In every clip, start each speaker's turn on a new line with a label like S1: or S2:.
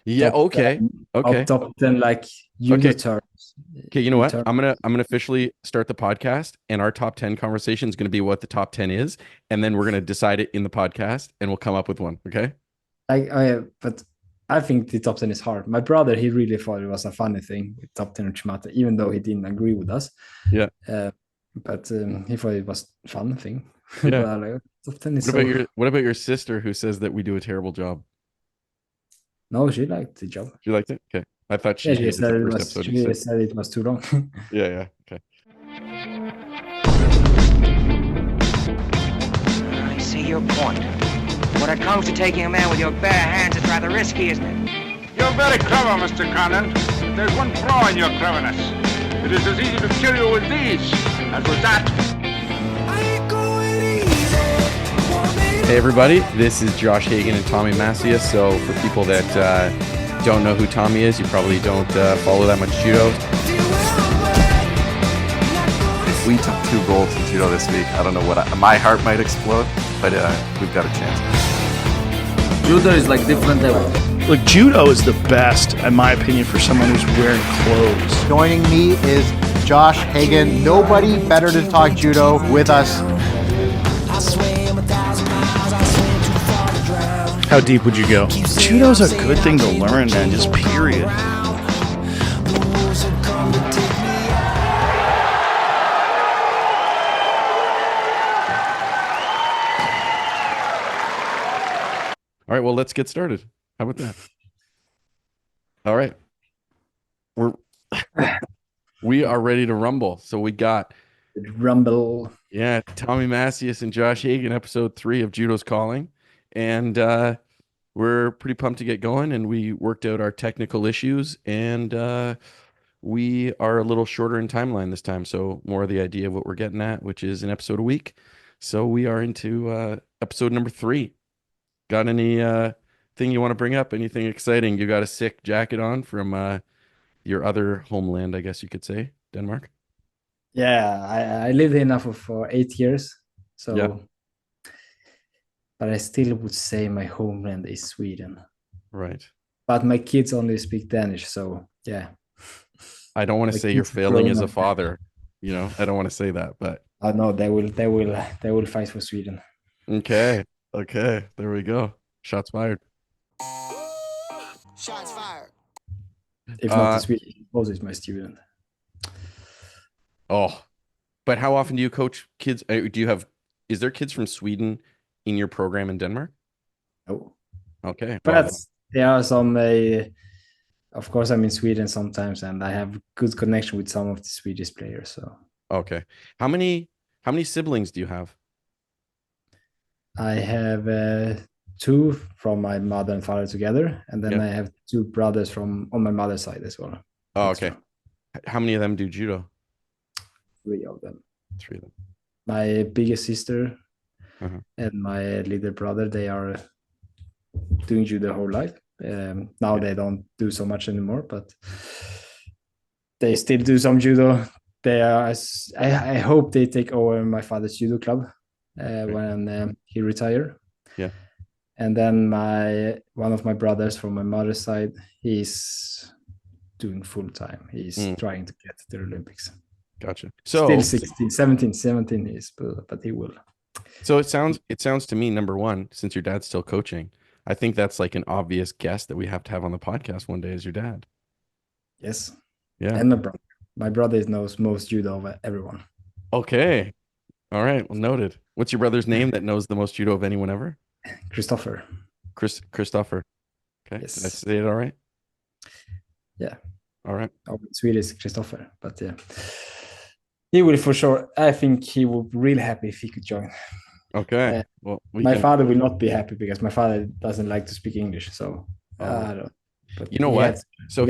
S1: Yeah.
S2: top
S1: Okay.
S2: 10
S1: Okay.
S2: top 10 like judo
S1: Okay.
S2: terms.
S1: Okay. You know
S2: New
S1: what?
S2: term.
S1: I'm gonna officially start the podcast, and our top 10 conversation is gonna be what the top 10 is, and then we're gonna decide it in the podcast, and we'll come up with one. Okay.
S2: But I think the top 10 is hard. My brother, he really thought it was a funny thing with top 10 Uchimata, even though he didn't agree with us.
S1: Yeah.
S2: Uh, but he thought it was fun thing. But
S1: Yeah.
S2: like, top 10 is
S1: What about
S2: so.
S1: your sister who says that we do a terrible job?
S2: No, she liked the job.
S1: She liked it? Okay. I thought
S2: Yeah,
S1: she hated the first episode
S2: she
S1: instead.
S2: said it was too long.
S1: Yeah, yeah. Okay.
S3: I see your point. When it comes to taking a man with your bare hands, it's rather risky, isn't it?
S4: You're very clever, Mr. Cannon. But there's one flaw in your cleverness. It is as easy to kill you with these as with that.
S1: Hey everybody, this is Josh Hagen and Tommy Macias. So for people that don't know who Tommy is, you probably don't follow that much judo.
S5: If we took 2 golds in judo this week, I don't know what my heart might explode, but we've got a chance.
S2: Judo is like different level.
S6: Look, judo is the best, in my opinion, for someone who's wearing clothes.
S7: Joining me is Josh Hagen. Nobody better to talk judo with us.
S6: How deep would you go? Judo's a good thing to learn, man, just period.
S1: All right, well, let's get started. How about that? All right. We are ready to rumble. So we got
S2: Rumble.
S1: Tommy Macias and Josh Hagen, episode 3 of Judo's Calling. And we're pretty pumped to get going, and we worked out our technical issues, and we are a little shorter in timeline this time. So more of the idea of what we're getting at, which is an episode a week. So we are into episode number 3. Got any thing you want to bring up? Anything exciting? You got a sick jacket on from your other homeland, I guess you could say, Denmark?
S2: Yeah, I lived here now for 8 years. So,
S1: Yeah.
S2: but I still would say my homeland is Sweden.
S1: Right.
S2: But my kids only speak Danish, so yeah.
S1: I don't want to
S2: My
S1: say you're
S2: kids
S1: failing
S2: grown
S1: as a
S2: up.
S1: father. You know, I don't want to say that, but
S2: I know they will fight for Sweden.
S1: okay. Okay. There we go. Shots fired.
S8: Shots fired.
S2: If not the Swedish, also is my student.
S1: Oh, but how often do you coach kids? Is there kids from Sweden in your program in Denmark?
S2: No.
S1: Okay.
S2: But there are some, of course, I'm in Sweden sometimes, and I have good connection with some of the Swedish players. So
S1: Okay. How many siblings do you have?
S2: I have 2 from my mother and father together, and then
S1: Yeah.
S2: I have 2 brothers on my mother's side as well.
S1: Oh,
S2: Extra.
S1: okay. How many of them do judo?
S2: 3 of them.
S1: 3 of them.
S2: My biggest sister
S1: Uh-huh.
S2: and my little brother, they are doing judo their whole life. Now they don't do so much anymore, but they still do some judo. They are. I hope they take over my father's judo club when he retire.
S1: Yeah.
S2: And then one of my brothers from my mother's side, he's doing full time. He's trying to get to the Olympics.
S1: Gotcha. So
S2: Still 16, 17 is, but he will.
S1: So it sounds to me, number one, since your dad's still coaching, I think that's like an obvious guest that we have to have on the podcast one day is your dad.
S2: Yes.
S1: Yeah.
S2: And my brother. My brother knows most judo of everyone.
S1: Okay. All right. Well, noted. What's your brother's name that knows the most judo of anyone ever?
S2: Christopher.
S1: Christopher. Okay.
S2: Yes.
S1: Did I say it all right?
S2: Yeah.
S1: All right.
S2: Oh, Swedish Christopher, but yeah. He will for sure. I think he will be really happy if he could join.
S1: Okay. Well,
S2: my father will not be happy because my father doesn't like to speak English. So I don't. But
S1: you know what? So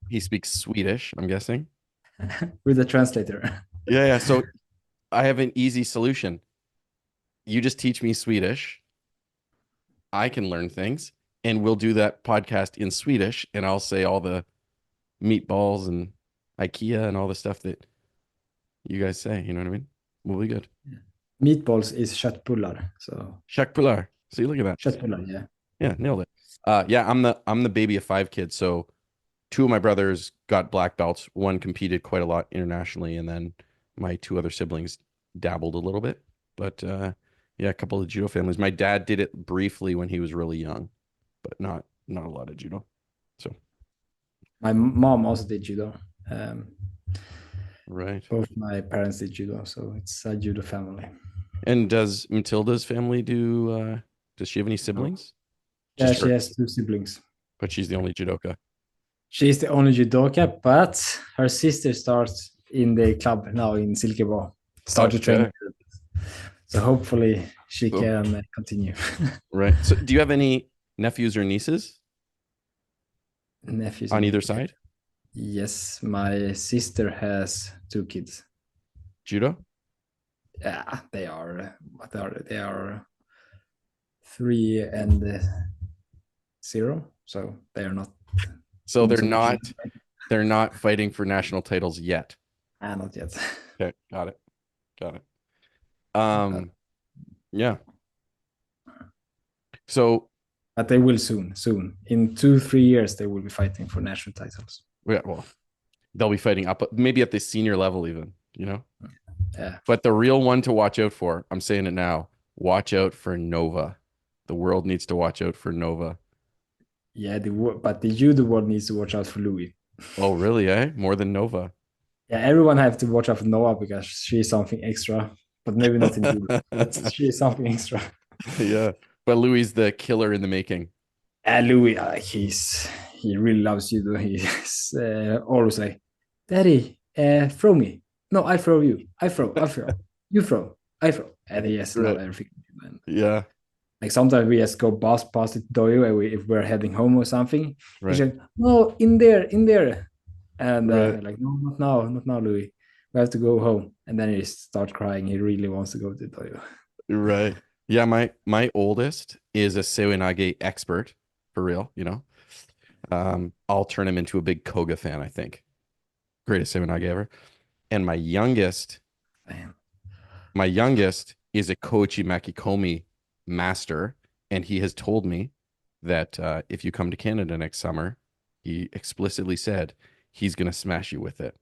S1: he speaks Swedish, I'm guessing.
S2: With a translator.
S1: Yeah. So I have an easy solution. You just teach me Swedish. I can learn things, and we'll do that podcast in Swedish, and I'll say all the meatballs and IKEA and all the stuff that you guys say. You know what I mean? We'll be good.
S2: Yeah. Meatballs is köttbullar. So
S1: köttbullar. See, look at that.
S2: Köttbullar, yeah.
S1: Yeah, nailed it. Yeah, I'm the baby of 5 kids, so 2 of my brothers got black belts. One competed quite a lot internationally, and then my 2 other siblings dabbled a little bit. But yeah, a couple of judo families. My dad did it briefly when he was really young, but not a lot of judo. So
S2: My mom also did judo.
S1: right.
S2: Both my parents did judo, so it's a judo family.
S1: And does Matilda's family do? Does she have any siblings?
S2: Yeah,
S1: Just
S2: she
S1: her,
S2: has 2 siblings.
S1: but she's the only judoka.
S2: She's the only judoka, but her sister starts in the club now in Silkeborg. Started training. So hopefully she
S1: So-
S2: can continue.
S1: Right. So, do you have any nephews or nieces
S2: Nephews
S1: on either side?
S2: Yes, my sister has 2 kids.
S1: Judo?
S2: Yeah, they are. What are they? They are 3 and 0. So they are not.
S1: So
S2: doing so much.
S1: they're not fighting for national titles yet.
S2: Not yet.
S1: Okay, got it. Yeah. So
S2: But they will soon. In 2-3 years, they will be fighting for national titles.
S1: yeah, well, they'll be fighting up maybe at the senior level even, you know?
S2: Yeah.
S1: But the real one to watch out for, I'm saying it now, watch out for Nova. The world needs to watch out for Nova.
S2: Yeah, but the judo world needs to watch out for Louis.
S1: Oh, really, eh? More than Nova.
S2: Yeah, everyone have to watch out for Noah because she's something extra, but maybe not in judo. But she's something extra.
S1: Yeah. But Louis the killer in the making.
S2: Louis, he really loves judo. He's always like, "Daddy, throw me. No, I throw you. I throw. You throw. I throw." And he has
S1: Right.
S2: love everything. And
S1: Yeah.
S2: like sometimes we just go past the dojo if we're heading home or something.
S1: Right.
S2: He's like, "No, in there." And
S1: Right.
S2: like, "No, not now, Louis. We have to go home." And then he starts crying. He really wants to go to the dojo.
S1: Right. Yeah, my oldest is a Sewinage expert for real, you know. I'll turn him into a big Koga fan, I think. Greatest Sewinage ever. And
S2: Damn.
S1: my youngest is a Koichi Makikomi master, and he has told me that if you come to Canada next summer, he explicitly said he's gonna smash you with it.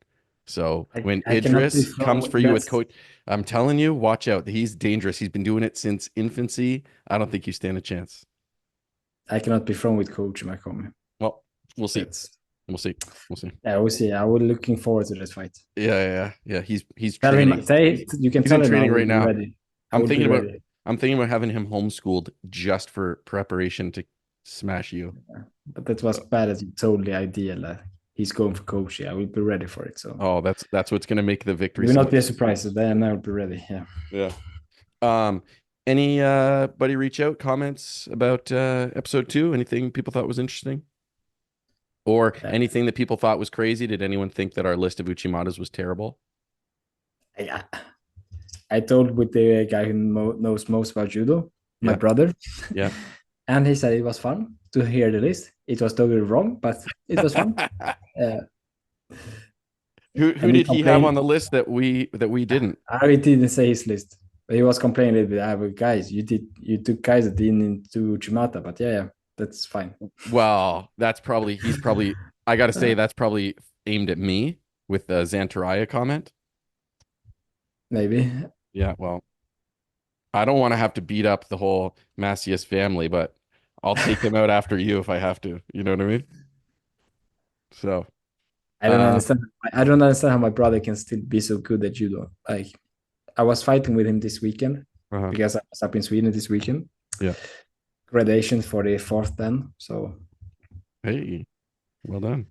S1: So when
S2: I cannot
S1: Idris
S2: be
S1: comes for you with
S2: that's-
S1: coach, I'm telling you, watch out. He's dangerous. He's been doing it since infancy. I don't think you stand a chance.
S2: I cannot be thrown with Coach Macomi.
S1: Well, we'll see.
S2: That's,
S1: We'll see. We'll see.
S2: yeah, we'll see. I was looking forward to this fight.
S1: Yeah. He's
S2: Tell
S1: training.
S2: him, say you can
S1: He's
S2: tell
S1: in
S2: him
S1: training
S2: I will
S1: right
S2: be
S1: now.
S2: ready. I
S1: I'm
S2: will be
S1: thinking about
S2: ready.
S1: I'm thinking about having him homeschooled just for preparation to smash you.
S2: But that was bad as you told the idea. Like he's going for coach. Yeah, I will be ready for it. So
S1: Oh, that's what's gonna make the victory.
S2: you will
S1: so
S2: not be
S1: much-
S2: surprised. Then I will be ready. Yeah.
S1: Yeah. Any buddy reach out comments about episode 2? Anything people thought was interesting? Or anything that people thought was crazy? Did anyone think that our list of Uchimatas was terrible?
S2: Yeah. I told with the guy who knows most about judo, my
S1: Yeah.
S2: brother.
S1: Yeah.
S2: And he said it was fun to hear the list. It was totally wrong, but it was fun.
S1: Who
S2: And he
S1: did he have
S2: complained-
S1: on the list that we didn't?
S2: I didn't say his list, but he was complaining a little bit. But guys, you took guys that didn't into Chimata, but yeah, that's fine.
S1: Well, he's probably I gotta say that's probably aimed at me with the Xantaraya comment.
S2: Maybe.
S1: Yeah, well, I don't want to have to beat up the whole Macias family, but I'll take him out after you if I have to. You know what I mean? So
S2: I don't understand. I don't understand how my brother can still be so good at judo. Like I was fighting with him this weekend because I was up in Sweden this weekend.
S1: Yeah.
S2: Gradation for the 4th dan. So
S1: hey, well done.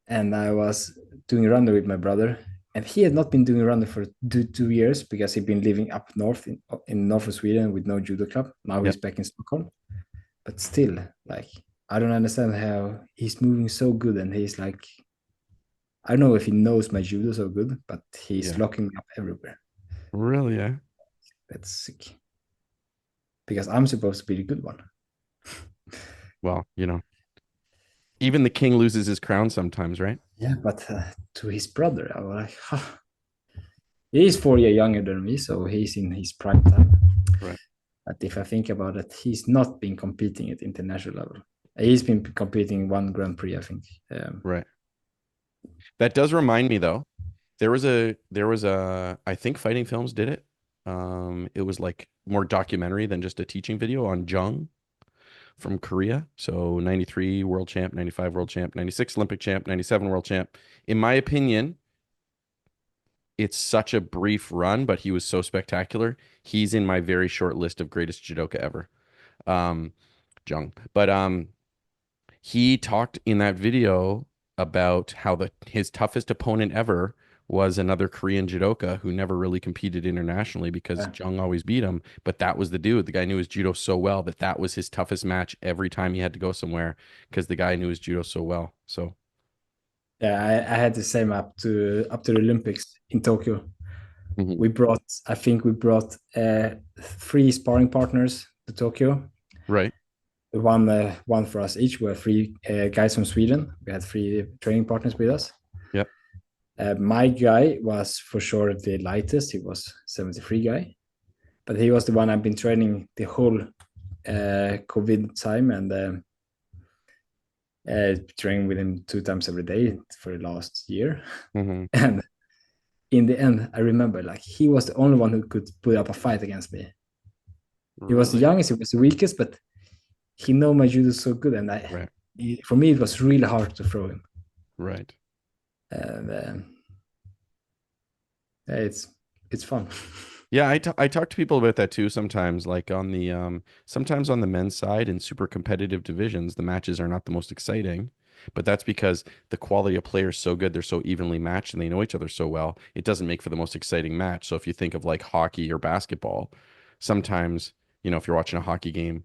S2: and I was doing a round with my brother, and he had not been doing a round for 2 years because he'd been living up north in north of Sweden with no judo club. Now he's back in Stockholm, but still, like I don't understand how he's moving so good, and he's like, I don't know if he knows my judo so good, but he's locking me up everywhere.
S1: Really? Yeah.
S2: That's sick. Because I'm supposed to be the good one.
S1: Well, you know, even the king loses his crown sometimes, right?
S2: Yeah, but to his brother, I was like, He's 4 years younger than me, so he's in his prime time.
S1: Right.
S2: But if I think about it, he's not been competing at international level. He's been competing one Grand Prix, I think.
S1: Right. That does remind me though. There was a I think Fighting Films did it. It was like more documentary than just a teaching video on Jung from Korea. So 93 world champ, 95 world champ, 96 Olympic champ, 97 world champ. In my opinion, it's such a brief run, but he was so spectacular. He's in my very short list of greatest judoka ever. Jung. But he talked in that video about how his toughest opponent ever was another Korean judoka who never really competed internationally because Jung always beat him. But that was the dude. The guy knew his judo so well that was his toughest match every time he had to go somewhere because the guy knew his judo so well. So
S2: yeah, I had the same up to the Olympics in Tokyo. I think we brought 3 sparring partners to Tokyo.
S1: Right.
S2: One for us each. We were 3 guys from Sweden. We had 3 training partners with us.
S1: Yep.
S2: My guy was for sure the lightest. He was 73 guy, but he was the one I've been training the whole COVID time and training with him 2 times every day for the last year. And in the end, I remember like he was the only one who could put up a fight against me. He was the youngest, he was the weakest, but he know my judo so good, and for me it was really hard to throw him.
S1: Right.
S2: And it's fun.
S1: Yeah, I talk to people about that too sometimes. Like on the sometimes on the men's side in super competitive divisions, the matches are not the most exciting, but that's because the quality of players is so good, they're so evenly matched and they know each other so well. It doesn't make for the most exciting match. So if you think of like hockey or basketball, sometimes, you know, if you're watching a hockey game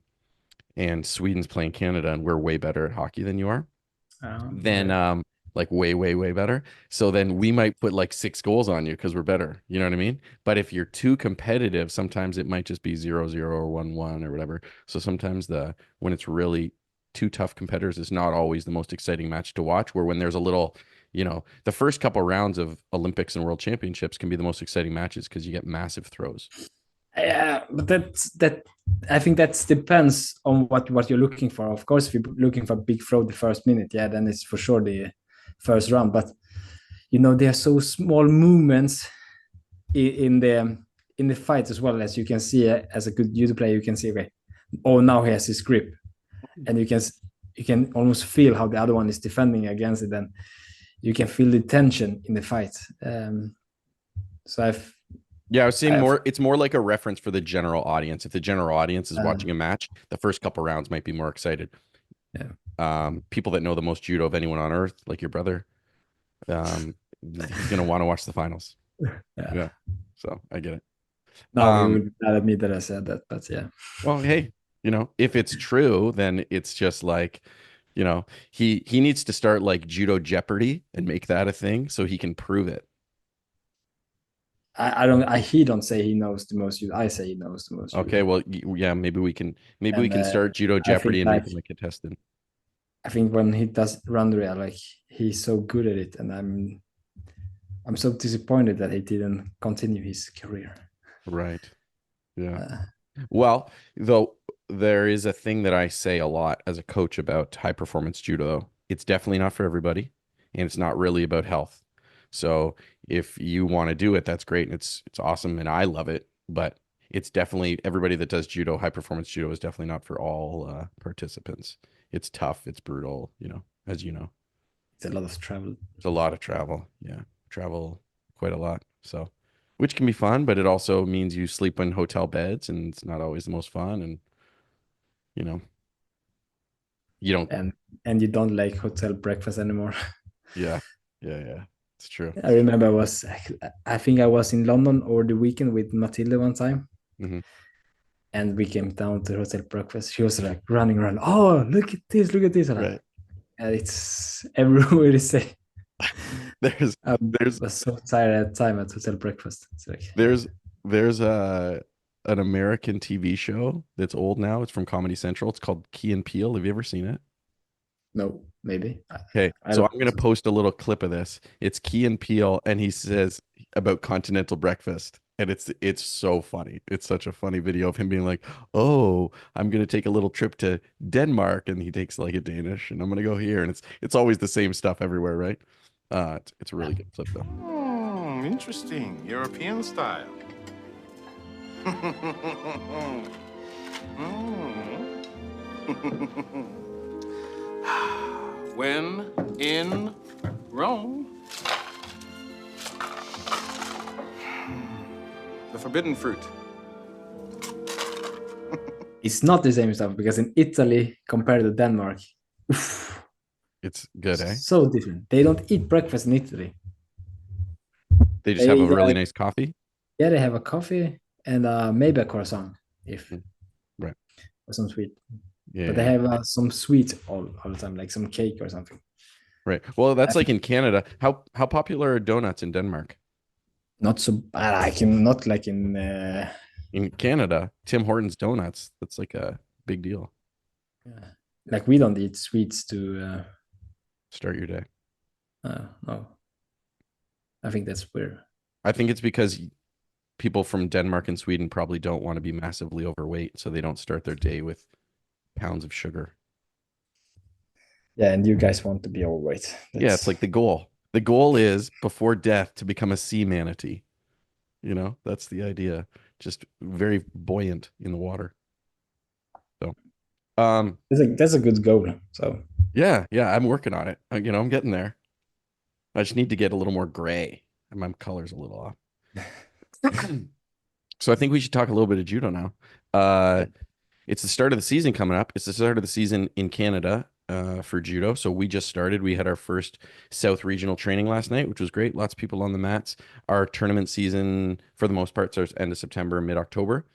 S1: and Sweden's playing Canada and we're way better at hockey than you are, then like way better. So then we might put like 6 goals on you because we're better. You know what I mean? But if you're too competitive, sometimes it might just be 0-0 or 1-1 or whatever. So sometimes when it's really 2 tough competitors is not always the most exciting match to watch. Where when there's a little, you know, the first couple rounds of Olympics and World Championships can be the most exciting matches because you get massive throws.
S2: Yeah, but that I think that depends on what you're looking for. Of course, if you're looking for a big throw the first minute, then it's for sure the first round. But you know, there are so small movements in the fight as well. As you can see, as a good judo player, you can see, okay, oh, now he has his grip, and you can almost feel how the other one is defending against it, and you can feel the tension in the fight. So
S1: I was saying it's more like a reference for the general audience. If the general audience is watching a match, the first couple rounds might be more excited. Yeah. People that know the most judo of anyone on earth, like your brother, he's gonna want to watch the finals. Yeah. So I get it.
S2: No, he would not admit that I said that, but yeah.
S1: Well, hey, you know, if it's true, then it's just like, you know, he needs to start like Judo Jeopardy and make that a thing so he can prove it.
S2: He don't say he knows the most. I say he knows the most.
S1: Okay, well, yeah, maybe we can start Judo Jeopardy and make him a contestant.
S2: I think when he does Randria, like he's so good at it, and I'm so disappointed that he didn't continue his career.
S1: Right. Yeah. Well, though there is a thing that I say a lot as a coach about high performance judo. It's definitely not for everybody, and it's not really about health. So if you want to do it, that's great. And it's awesome. And I love it, but it's definitely everybody that does judo, high performance judo is definitely not for all participants. It's tough. It's brutal, you know, as you know.
S2: It's a lot of travel.
S1: It's a lot of travel. Yeah. Travel quite a lot. So, which can be fun, but it also means you sleep in hotel beds and it's not always the most fun. And, you know, you don't.
S2: And you don't like hotel breakfast anymore.
S1: Yeah. Yeah. It's true.
S2: I remember I think I was in London over the weekend with Matilda one time. And we came down to hotel breakfast. She was like running around. Oh, look at this. Right. And it's everywhere to say. I was so tired at time at hotel breakfast. It's like
S1: there's an American TV show that's old now. It's from Comedy Central. It's called Key and Peele. Have you ever seen it?
S2: No, maybe.
S1: Okay, so I'm going to post a little clip of this. It's Key and Peele, and he says about continental breakfast. And it's so funny. It's such a funny video of him being like, "Oh, I'm gonna take a little trip to Denmark," and he takes like a Danish, and I'm gonna go here, and it's always the same stuff everywhere, right? It's a really good clip though.
S8: Interesting. European style. When in Rome, the forbidden fruit.
S2: It's not the same stuff because in Italy compared to Denmark,
S1: It's good, eh?
S2: so different. They don't eat breakfast in Italy.
S1: They just have a
S2: They,
S1: really nice coffee.
S2: Yeah, they have a coffee and maybe a croissant, if
S1: Right.
S2: or some sweet.
S1: Yeah.
S2: But they have some sweets all the time, like some cake or something.
S1: Right. Well, that's like in Canada. How popular are donuts in Denmark?
S2: Not so bad. I can not like in.
S1: In Canada, Tim Hortons donuts. That's like a big deal.
S2: Like we don't eat sweets to.
S1: Start your day.
S2: No. I think that's weird.
S1: I think it's because people from Denmark and Sweden probably don't want to be massively overweight, so they don't start their day with pounds of sugar.
S2: Yeah, and you guys want to be overweight.
S1: Yeah, it's like the goal. The goal is before death to become a sea manatee. You know, that's the idea. Just very buoyant in the water. So,
S2: that's a good goal. So
S1: yeah, I'm working on it. I'm getting there. I just need to get a little more gray. And my color's a little off. So I think we should talk a little bit of judo now. It's the start of the season coming up. It's the start of the season in Canada for judo. So we just started. We had our first South Regional training last night, which was great. Lots of people on the mats. Our tournament season, for the most part, starts end of September, mid-October.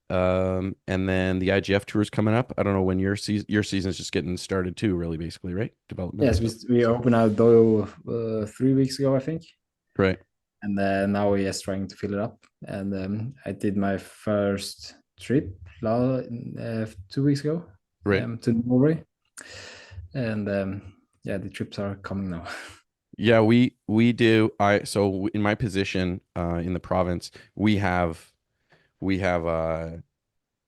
S1: And then the IGF tour is coming up. I don't know when your season is just getting started too, really, basically, right? Development.
S2: Yes, we opened our dojo 3 weeks ago, I think.
S1: Right.
S2: And now we're just trying to fill it up. And I did my first trip 2 weeks ago,
S1: right,
S2: to Norway. And the trips are coming now.
S1: Yeah, we do. So in my position in the province, we have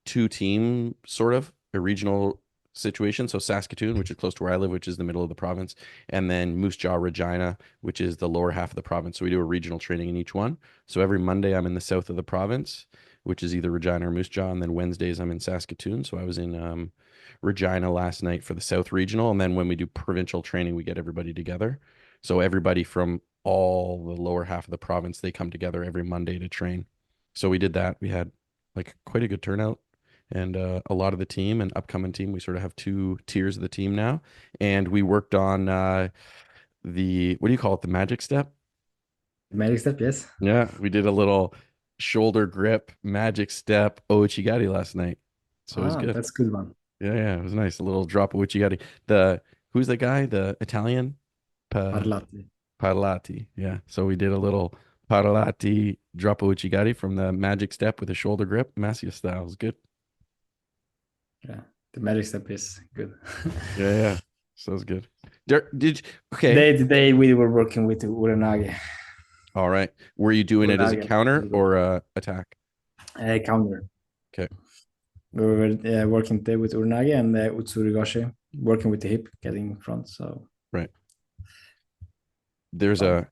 S1: two team sort of a regional situation. So Saskatoon, which is close to where I live, which is the middle of the province, and then Moose Jaw, Regina, which is the lower half of the province. So we do a regional training in each one. So every Monday I'm in the south of the province, which is either Regina or Moose Jaw, and then Wednesdays I'm in Saskatoon. So I was in Regina last night for the South Regional, and then when we do provincial training, we get everybody together. So everybody from all the lower half of the province, they come together every Monday to train. So we did that. We had like quite a good turnout, and a lot of the team and upcoming team. We sort of have two tiers of the team now, and we worked on the, what do you call it, the magic step?
S2: Magic step, yes.
S1: Yeah, we did a little shoulder grip magic step Ouchigari last night, so it was good.
S2: That's a good one.
S1: Yeah, it was nice. A little drop of Ouchigari. Who's the guy? The Italian? Parlati. Yeah. So we did a little Parlati drop of Ouchigari from the magic step with a shoulder grip, Macias style. It was good.
S2: Yeah, the magic step is good.
S1: Yeah. So it was good. Okay.
S2: Today we were working with the Uranage.
S1: All right. Were you doing it as a counter or a attack?
S2: Counter.
S1: Okay.
S2: We were working today with Uranage and Utsurigashi, working with the hip, getting in front. So
S1: right. There's a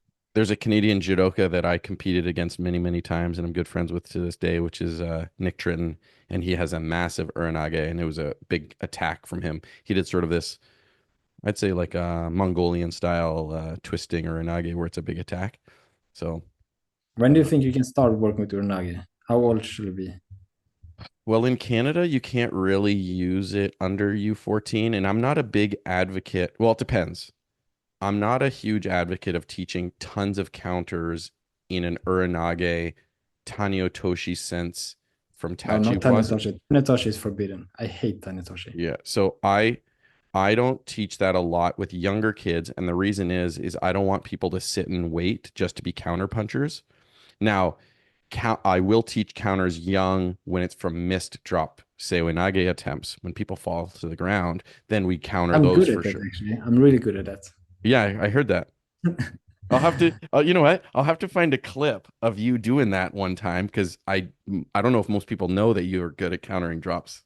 S1: Canadian judoka that I competed against many, many times, and I'm good friends with to this day, which is Nick Tritton, and he has a massive Uranage, and it was a big attack from him. He did sort of this, I'd say like a Mongolian style twisting Uranage, where it's a big attack. So
S2: when do you think you can start working with Uranage? How old should it be?
S1: Well, in Canada, you can't really use it under U14, and I'm not a big advocate. Well, it depends. I'm not a huge advocate of teaching tons of counters in an Uranage Taniotoshi sense from Tachi.
S2: No, not Taniotoshi. Taniotoshi is forbidden. I hate Taniotoshi.
S1: Yeah, so I don't teach that a lot with younger kids, and the reason is I don't want people to sit and wait just to be counter punchers. Now, I will teach counters young when it's from missed drop Seoinage attempts. When people fall to the ground, then we counter those for sure.
S2: Actually. I'm really good at that.
S1: Yeah, I heard that. I'll have to. You know what? I'll have to find a clip of you doing that one time because I don't know if most people know that you're good at countering drops.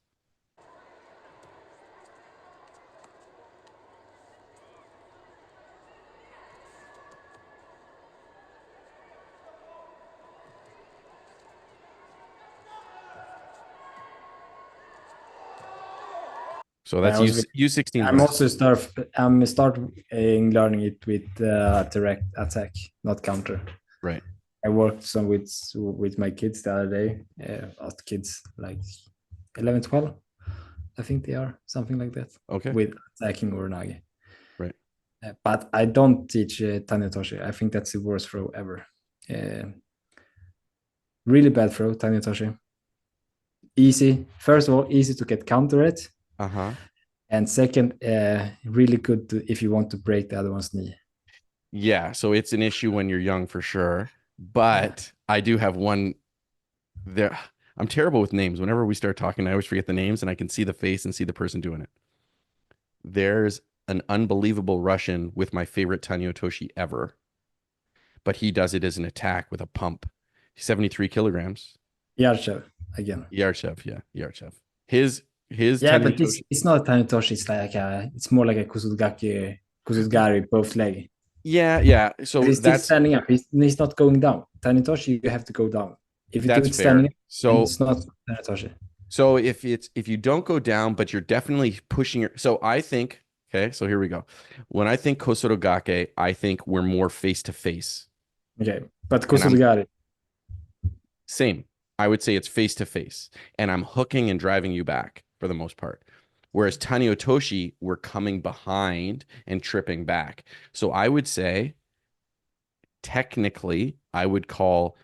S1: So that's U16
S2: I'm
S1: drops.
S2: also start learning it with direct attack, not counter.
S1: Right.
S2: I worked some with my kids the other day. Kids like 11, 12, I think they are something like that.
S1: Okay.
S2: With attacking Uranage.
S1: Right.
S2: But I don't teach Tanitoshi. I think that's the worst throw ever. Really bad throw, Tanitoshi. Easy. First of all, easy to get counter it.
S1: Uh-huh.
S2: And second, really good if you want to break the other one's knee.
S1: Yeah, so it's an issue when you're young for sure. But I do have one there. I'm terrible with names. Whenever we start talking, I always forget the names and I can see the face and see the person doing it. There's an unbelievable Russian with my favorite Taniotoshi ever. But he does it as an attack with a pump. 73 kilograms.
S2: Yarchev again.
S1: Yarchev, yeah. Yarchev. His
S2: yeah, but it's not a Tanitoshi. It's like it's more like a Kusudgari, both leg.
S1: Yeah. So
S2: he's still standing up. He's not going down. Tanitoshi, you have to go down. If you do it standing up, so it's not Tanitoshi.
S1: So if you don't go down, but you're definitely pushing so I think, okay, so here we go. When I think Kosurogake, I think we're more face to face.
S2: Okay, but Kusudgari.
S1: Same. I would say it's face to face, and I'm hooking and driving you back for the most part. Whereas Taniotoshi, we're coming behind and tripping back. So I would say, technically, I would call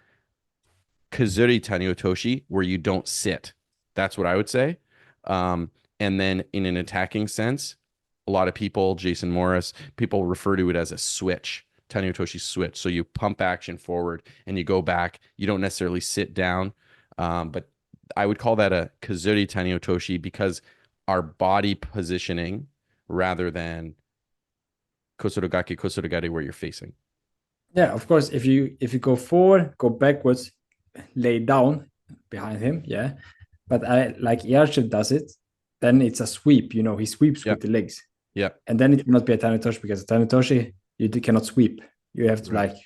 S1: Kazuri Taniotoshi where you don't sit. That's what I would say. And then in an attacking sense, a lot of people, Jason Morris, people refer to it as a switch, Taniotoshi switch. So you pump action forward and you go back. You don't necessarily sit down. But I would call that a Kazuri Taniotoshi because our body positioning rather than Kosurogaki where you're facing.
S2: Yeah, of course. If you go forward, go backwards, lay down behind him, yeah. But I like Yarchev does it, then it's a sweep. You know, he sweeps with the legs.
S1: Yeah.
S2: And then it cannot be a Tanitoshi because a Tanitoshi you cannot sweep. You have to like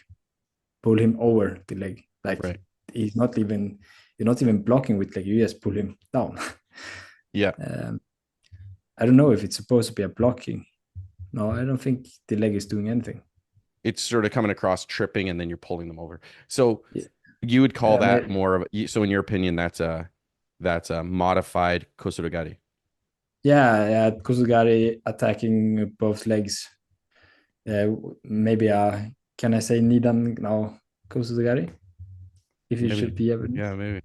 S2: pull him over the leg. Like he's not even you're not even blocking with leg. You just pull him down.
S1: Yeah.
S2: I don't know if it's supposed to be a blocking. No, I don't think the leg is doing anything.
S1: It's sort of coming across tripping and then you're pulling them over. So you would call that more of a, so in your opinion, that's a modified Kosurogari.
S2: Yeah, Kosurogari attacking both legs. Maybe can I say Nidan now Kosurogari? If you should be able.
S1: Yeah, maybe.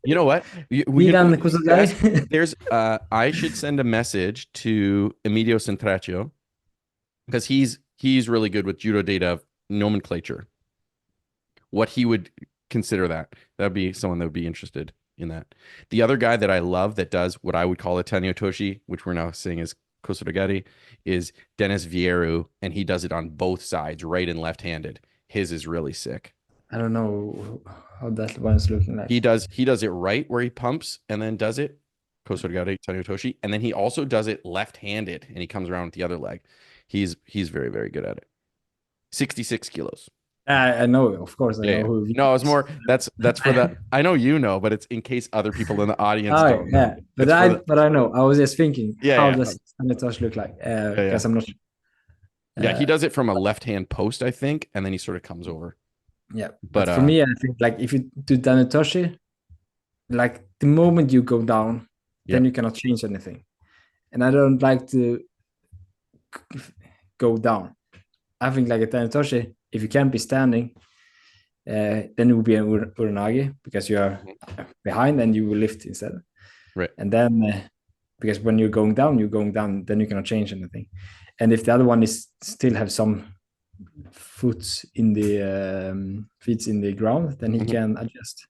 S1: You know what?
S2: Nidan Kosurogari.
S1: There's I should send a message to Emilio Centraccio because he's really good with judo data nomenclature. What he would consider that'd be someone that would be interested in that. The other guy that I love that does what I would call a Taniotoshi, which we're now saying is Kosurogari, is Dennis Vieru, and he does it on both sides, right and left-handed. His is really sick.
S2: I don't know how that one's looking like.
S1: He does it right where he pumps and then does it, Kosurogari, Taniotoshi, and then he also does it left-handed, and he comes around with the other leg. He's very, very good at it. 66 kilos.
S2: I know, of course. I know who.
S1: No, it's more. That's for that. I know you know, but it's in case other people in the audience don't know.
S2: Yeah, but I know. I was just thinking, how does Tanitoshi look like? Because I'm not.
S1: Yeah, he does it from a left-hand post, I think, and then he sort of comes over.
S2: Yeah, but for me, I think like if you do Tanitoshi, like the moment you go down, then you cannot change anything, and I don't like to go down. I think like a Tanitoshi, if you can't be standing, then it will be an Uranage because you are behind and you will lift instead.
S1: Right.
S2: And then because when you're going down, then you cannot change anything. And if the other one is still have some feet in the ground, then he can adjust.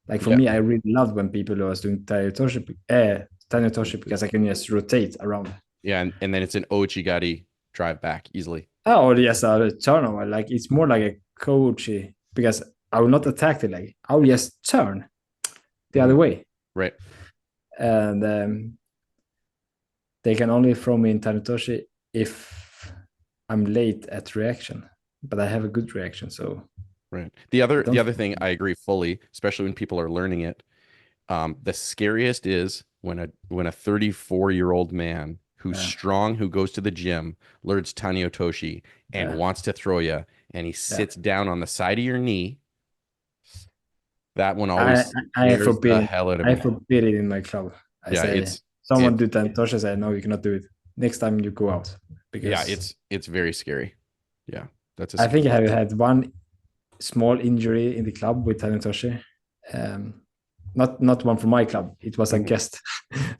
S2: Like for me, I really loved when people was doing Tanitoshi because I can just rotate around.
S1: Yeah, and then it's an Ouchigari drive back easily.
S2: Oh, yes, a turnover. Like it's more like a coachy because I will not attack the leg. I will just turn the other way,
S1: Right.
S2: and they can only throw me in Tanitoshi if I'm late at reaction, but I have a good reaction, so
S1: Right. The other
S2: don't.
S1: thing I agree fully, especially when people are learning it. The scariest is when a 34-year-old man who's
S2: Yeah.
S1: strong, who goes to the gym, learns Taniotoshi and
S2: Yeah.
S1: wants to throw you, and he sits down on the side of your knee. That one always
S2: I
S1: scares the
S2: forbid
S1: hell out of
S2: I
S1: me.
S2: forbid it in my club. I
S1: Yeah,
S2: say someone do Tanitoshi, I say no, you cannot do it. Next time you go out because
S1: it's very scary. Yeah, that's a
S2: I think I
S1: scary.
S2: have had one small injury in the club with Tanitoshi. Um, not one from my club. It was a guest,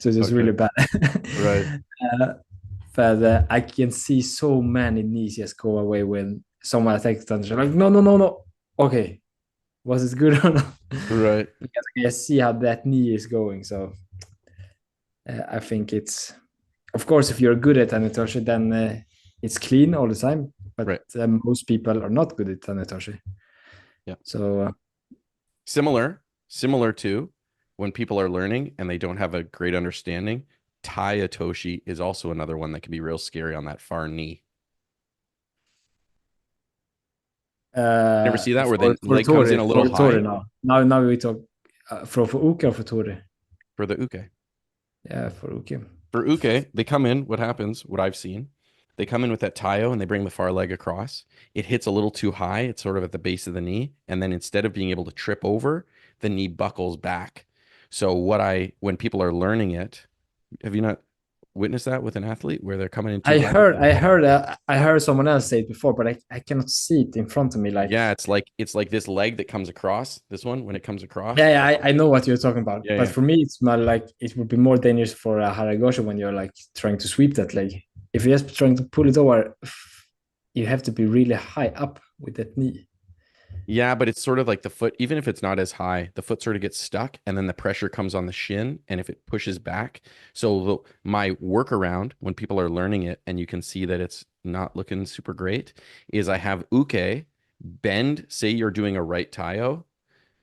S2: so it was
S1: Okay.
S2: really bad.
S1: Right.
S2: But I can see so many knees just go away when someone attacks Tanitoshi. Like no. Okay, was it good or not?
S1: Right.
S2: Because I can see how that knee is going. So I think it's, of course, if you're good at Tanitoshi, then it's clean all the time. But
S1: Right.
S2: most people are not good at Tanitoshi.
S1: Yeah.
S2: So
S1: Similar to when people are learning and they don't have a great understanding, Tai Otoshi is also another one that can be real scary on that far knee. Never see that where the
S2: for
S1: leg comes in
S2: Tori,
S1: a little high
S2: now we talk for Uke or for Tori.
S1: for the uke.
S2: Yeah, for Uke.
S1: For uke, they come in. What happens? What I've seen, they come in with that taio and they bring the far leg across. It hits a little too high. It's sort of at the base of the knee, and then instead of being able to trip over, the knee buckles back. So when people are learning it, have you not witnessed that with an athlete where they're coming in too high?
S2: I heard someone else say it before, but I cannot see it in front of me. Like
S1: Yeah, it's like this leg that comes across. This one when it comes across.
S2: I know what you're talking about.
S1: Yeah,
S2: But
S1: yeah.
S2: for me, it's more like it would be more dangerous for a Haragosho when you're like trying to sweep that leg. If you're just trying to pull it over, you have to be really high up with that knee.
S1: Yeah, but it's sort of like the foot, even if it's not as high, the foot sort of gets stuck and then the pressure comes on the shin. And if it pushes back, so my workaround when people are learning it and you can see that it's not looking super great is I have uke bend, say you're doing a right taio,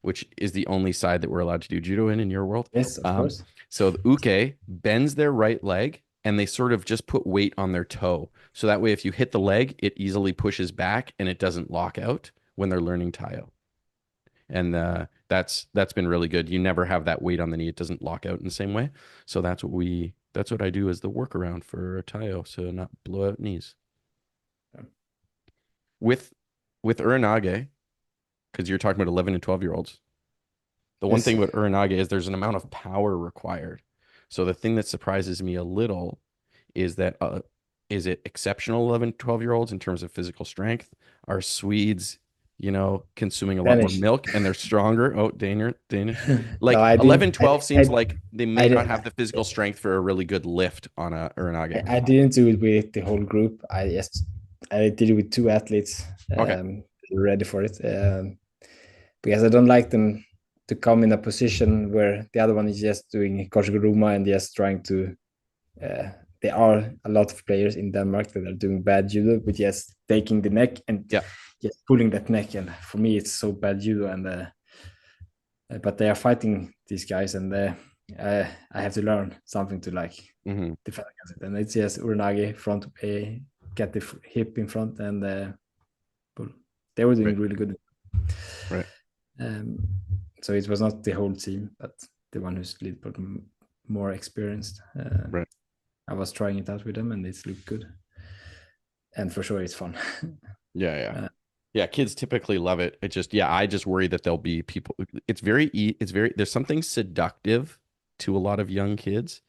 S1: which is the only side that we're allowed to do judo in your world.
S2: Yes, of course.
S1: So the uke bends their right leg and they sort of just put weight on their toe. So that way, if you hit the leg, it easily pushes back and it doesn't lock out when they're learning taio. And that's been really good. You never have that weight on the knee; it doesn't lock out in the same way. So that's what I do as the workaround for taio, so not blow out knees. With uranage, because you're talking about 11 and 12-year-olds. The one
S2: Yes.
S1: thing about uranage is there's an amount of power required. So the thing that surprises me a little is that is it exceptional 11, 12-year-olds in terms of physical strength? Are Swedes, consuming a lot more
S2: Danish.
S1: milk and they're stronger? Oh, Danish. Like
S2: No, I
S1: 11,
S2: didn't.
S1: 12 seems like they may
S2: I
S1: not
S2: didn't-
S1: have the physical strength for a really good lift on a uranage.
S2: I didn't do it with the whole group. I did it with two athletes.
S1: Okay.
S2: Ready for it. Because I don't like them to come in a position where the other one is just doing koshiguruma and just trying to. There are a lot of players in Denmark that are doing bad judo, with just taking the neck and just pulling that neck. And for me, it's so bad judo. And but they are fighting these guys, and I have to learn something to like defend against it. And it's just uranage front, get the hip in front, and pull. They were doing really good.
S1: Right.
S2: So it was not the whole team, but the one who's a little bit more experienced.
S1: Right.
S2: I was trying it out with them, and it's looked good. And for sure, it's fun.
S1: Yeah. Yeah, kids typically love it. I just worry that there'll be people. It's very, there's something seductive to a lot of young kids.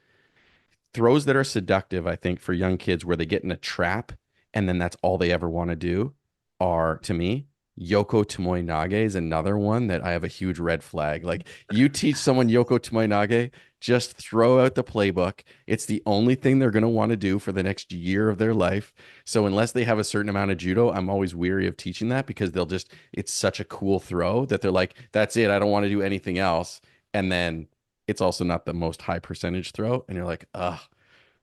S1: Throws that are seductive, I think, for young kids where they get in a trap and then that's all they ever want to do are, to me, Yoko Tomoe Nage is another one that I have a huge red flag. Like you teach someone Yoko Tomoe Nage, just throw out the playbook. It's the only thing they're going to want to do for the next year of their life. So unless they have a certain amount of judo, I'm always weary of teaching that because it's such a cool throw that they're like, that's it. I don't want to do anything else. And then it's also not the most high percentage throw. And you're like, ugh.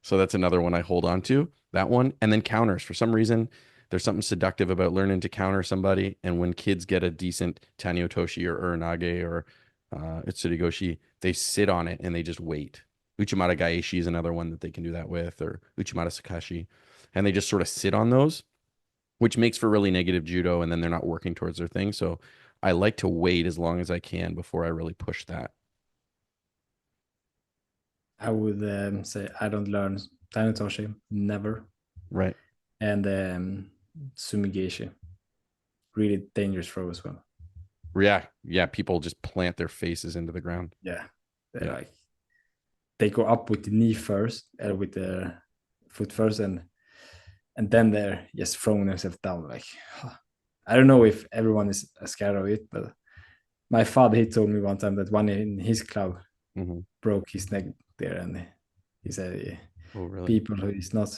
S1: So that's another one I hold on to, that one. And then counters. For some reason, There's something seductive about learning to counter somebody. And when kids get a decent Taniotoshi or Uranage or Utsurigoshi, they sit on it and they just wait. Uchimata Gaeshi is another one that they can do that with, or Uchimata Sakashi. And they just sort of sit on those, which makes for really negative judo, and then they're not working towards their thing. So I like to wait as long as I can before I really push that.
S2: I would say I don't learn Tanitoshi, never.
S1: Right.
S2: And Sumigeshi, really dangerous throw as well.
S1: Yeah. Yeah. People just plant their faces into the ground.
S2: Yeah. Like, they go up with the knee first, with the foot first, and then they're just throwing themselves down. Like, I don't know if everyone is scared of it, but my father, he told me one time that one in his club broke his neck there, and he said, people who is not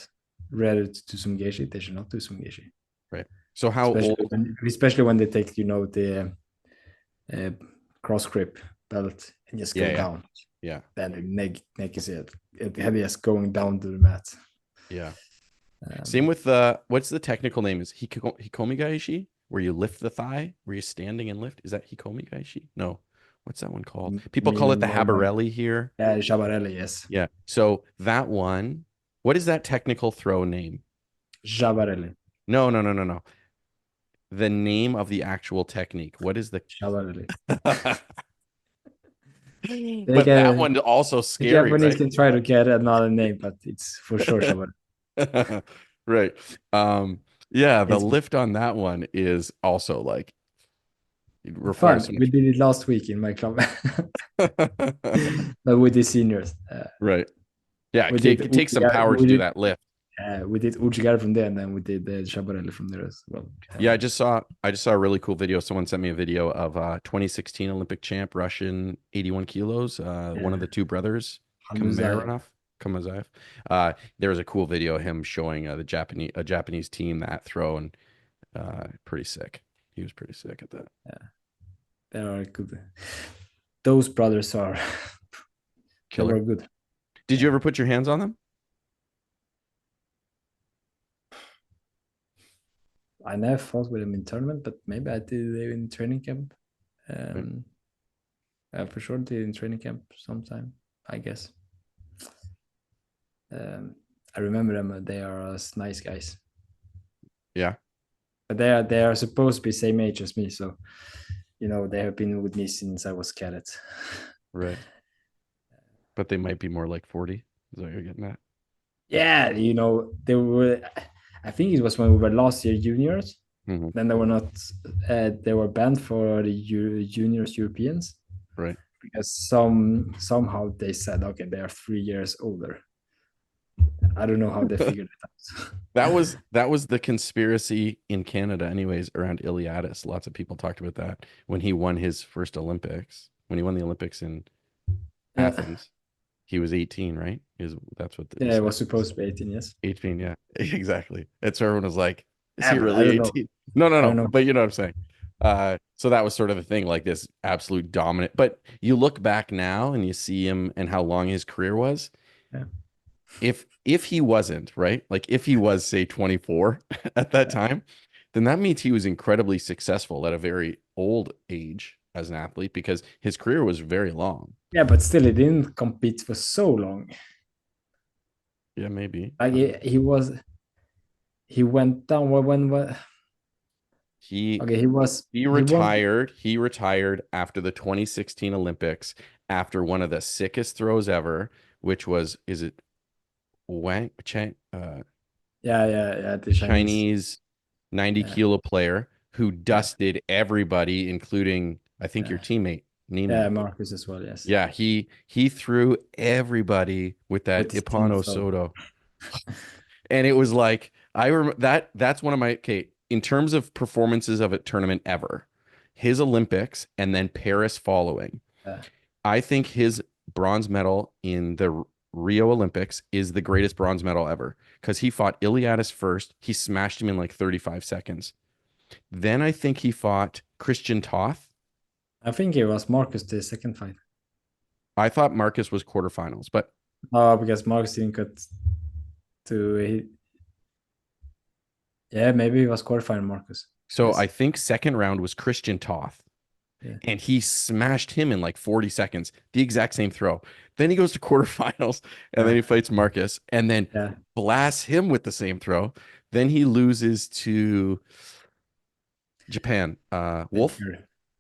S2: ready to do Sumigeshi, they should not do Sumigeshi.
S1: Right. So how
S2: especially when they take, the cross grip belt and just go down.
S1: Yeah.
S2: Then the neck is head is going down to the mat.
S1: Yeah. Same with what's the technical name? Is Hikomi Gaeshi, where you lift the thigh, where you're standing and lift? Is that Hikomi Gaeshi? No. What's that one called? People call it the Habarelli here.
S2: Yeah, Jabarelli, yes.
S1: Yeah. So that one, what is that technical throw name?
S2: Jabarelli.
S1: No. The name of the actual technique. What is the
S2: Jabarelli?
S1: But that one also scary.
S2: Japanese
S1: right?
S2: can try to get another name, but it's for sure Jabarelli.
S1: Right. The lift on that one is also like
S2: fun. We did it last week in my club, but with the seniors.
S1: Right. Yeah, it takes some power to do that lift.
S2: We did Uchigar from there, and then we did the Jabarelli from there as well.
S1: Yeah, I just saw a really cool video. Someone sent me a video of 2016 Olympic champ, Russian, 81 kilos. One of the two brothers, Kamazaev. There was a cool video of him showing a Japanese team that throw, and pretty sick. He was pretty sick at that.
S2: Yeah, they are good. Those brothers are
S1: killer.
S2: They were good.
S1: Did you ever put your hands on them?
S2: I never fought with them in tournament, but maybe I did it in training camp. For sure did in training camp sometime, I guess. I remember them. They are nice guys.
S1: Yeah.
S2: But they are supposed to be same age as me, so they have been with me since I was cadet.
S1: Right. But they might be more like 40. Is that what you're getting at?
S2: Yeah, they were. I think it was when we were last year juniors.
S1: Mm-hmm.
S2: Then they were not. They were banned for the juniors Europeans.
S1: Right.
S2: Because somehow they said, okay, they are 3 years older. I don't know how they figured it out.
S1: That was the conspiracy in Canada, anyways, around Iliadis. Lots of people talked about that when he won his first Olympics. When he won the Olympics in Athens, he was 18, right? That's what?
S2: It was supposed to be 18. Yes.
S1: 18, yeah, exactly. And so everyone was like, "Is he
S2: I
S1: really
S2: don't
S1: 18?" No. But you know what I'm saying. So that was sort of the thing, like this absolute dominant. But you look back now and you see him and how long his career was.
S2: Yeah.
S1: If he wasn't, right, like if he was, say, 24 at that time, then that means he was incredibly successful at a very old age as an athlete, because his career was very long.
S2: Yeah, but still, he didn't compete for so long.
S1: Yeah, maybe.
S2: Like he went down when
S1: he retired after the 2016 Olympics after one of the sickest throws ever, which was, is it Wang Chang?
S2: The
S1: Chinese 90 kilo player who dusted everybody, including I think your teammate Nina.
S2: Yeah, Marcus as well. Yes.
S1: Yeah, he threw everybody with that Ippon Soto, and it was like I remember that's one of my in terms of performances of a tournament ever, his Olympics and then Paris following.
S2: Yeah.
S1: I think his bronze medal in the Rio Olympics is the greatest bronze medal ever, because he fought Iliadis first. He smashed him in like 35 seconds. Then I think he fought Christian Toth.
S2: I think it was Marcus the second fight.
S1: I thought Marcus was quarterfinals, but
S2: because Marcus didn't get to Yeah, maybe it was quarterfinal, Marcus.
S1: So
S2: Yes.
S1: I think second round was Christian Toth.
S2: Yeah.
S1: And he smashed him in like 40 seconds, the exact same throw. Then he goes to quarterfinals and then he fights Marcus and then
S2: Yeah.
S1: blasts him with the same throw. Then he loses to Japan. Wolf?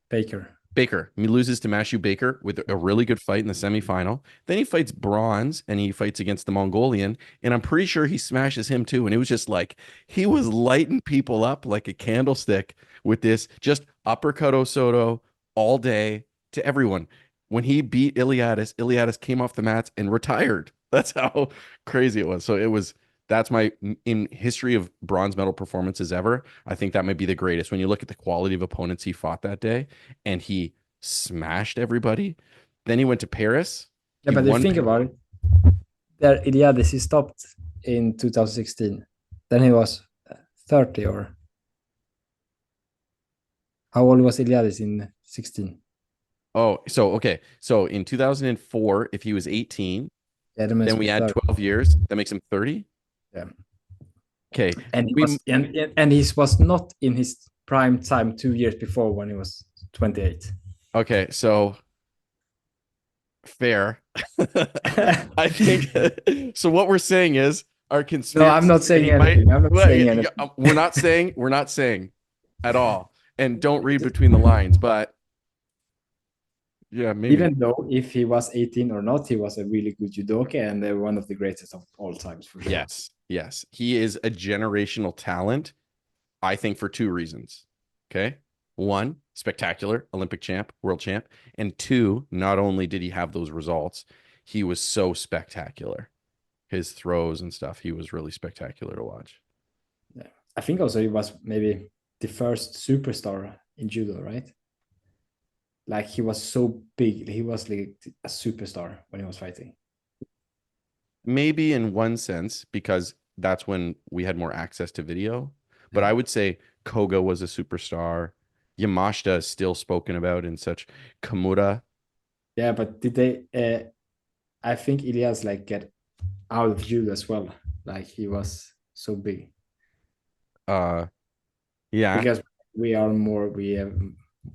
S2: Baker.
S1: Baker. He loses to Mashu Baker with a really good fight in the semifinal. Then he fights Bronze and he fights against the Mongolian. And I'm pretty sure he smashes him too. And it was just like he was lighting people up like a candlestick with this just uppercut Osoto all day to everyone. When he beat Iliadis came off the mats and retired. That's how crazy it was. So it was that's my in history of bronze medal performances ever. I think that might be the greatest. When you look at the quality of opponents he fought that day, and he smashed everybody. Then he went to Paris.
S2: Yeah,
S1: He
S2: but if you
S1: won.
S2: think about it, there Iliadis, he stopped in 2016. Then he was 30, or how old was Iliadis in 16?
S1: Oh, so okay. So in 2004, if he was 18,
S2: Yeah, that makes
S1: then we
S2: him
S1: add
S2: 30.
S1: 12 years. That makes him 30.
S2: Yeah.
S1: Okay.
S2: And he was not in his prime time 2 years before when he was 28.
S1: Okay. So fair. I think so. What we're saying is our conspiracy.
S2: No, I'm not saying
S1: theory
S2: anything. I'm not
S1: well,
S2: saying
S1: yeah,
S2: anything.
S1: we're not saying at all. And don't read between the lines, but yeah, maybe.
S2: Even though if he was 18 or not, he was a really good judoka and one of the greatest of all times for sure.
S1: Yes, yes. He is a generational talent, I think, for two reasons. Okay. One, spectacular Olympic champ, world champ. And two, not only did he have those results, he was so spectacular. His throws and stuff, he was really spectacular to watch.
S2: Yeah. I think also he was maybe the first superstar in judo, right? Like he was so big. He was like a superstar when he was fighting.
S1: Maybe in one sense, because that's when we had more access to video. But I would say Koga was a superstar. Yamashita is still spoken about in such. Kamura.
S2: Yeah, but did they? I think Ilias like get out of judo as well. Like he was so big.
S1: Yeah.
S2: Because we have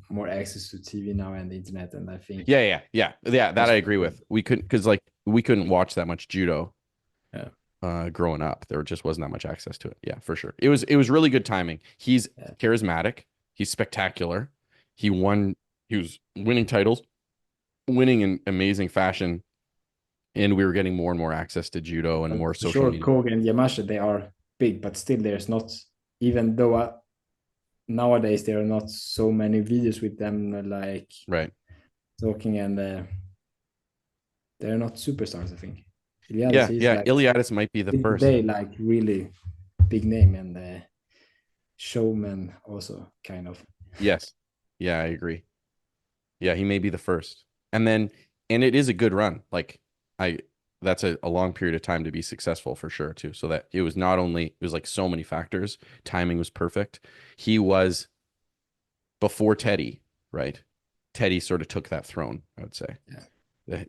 S2: more access to TV now and the internet, and I think
S1: Yeah. That I agree with. We couldn't because like we couldn't watch that much judo. Growing up, there just wasn't that much access to it. Yeah, for sure. It was really good timing. He's charismatic. He's spectacular. He was winning titles, winning in amazing fashion, and we were getting more and more access to judo and more social media.
S2: Koga and Yamashita, they are big, but still there's not, even though nowadays there are not so many videos with them like
S1: right
S2: talking, and they're not superstars, I think.
S1: Iliadis, like, Iliadis might be the first.
S2: They like really big name and showman also kind of.
S1: Yes. Yeah, I agree. Yeah, he may be the first. And it is a good run. Like that's a long period of time to be successful for sure too. So that it was like so many factors. Timing was perfect. He was before Teddy, right? Teddy sort of took that throne, I would say.
S2: Yeah.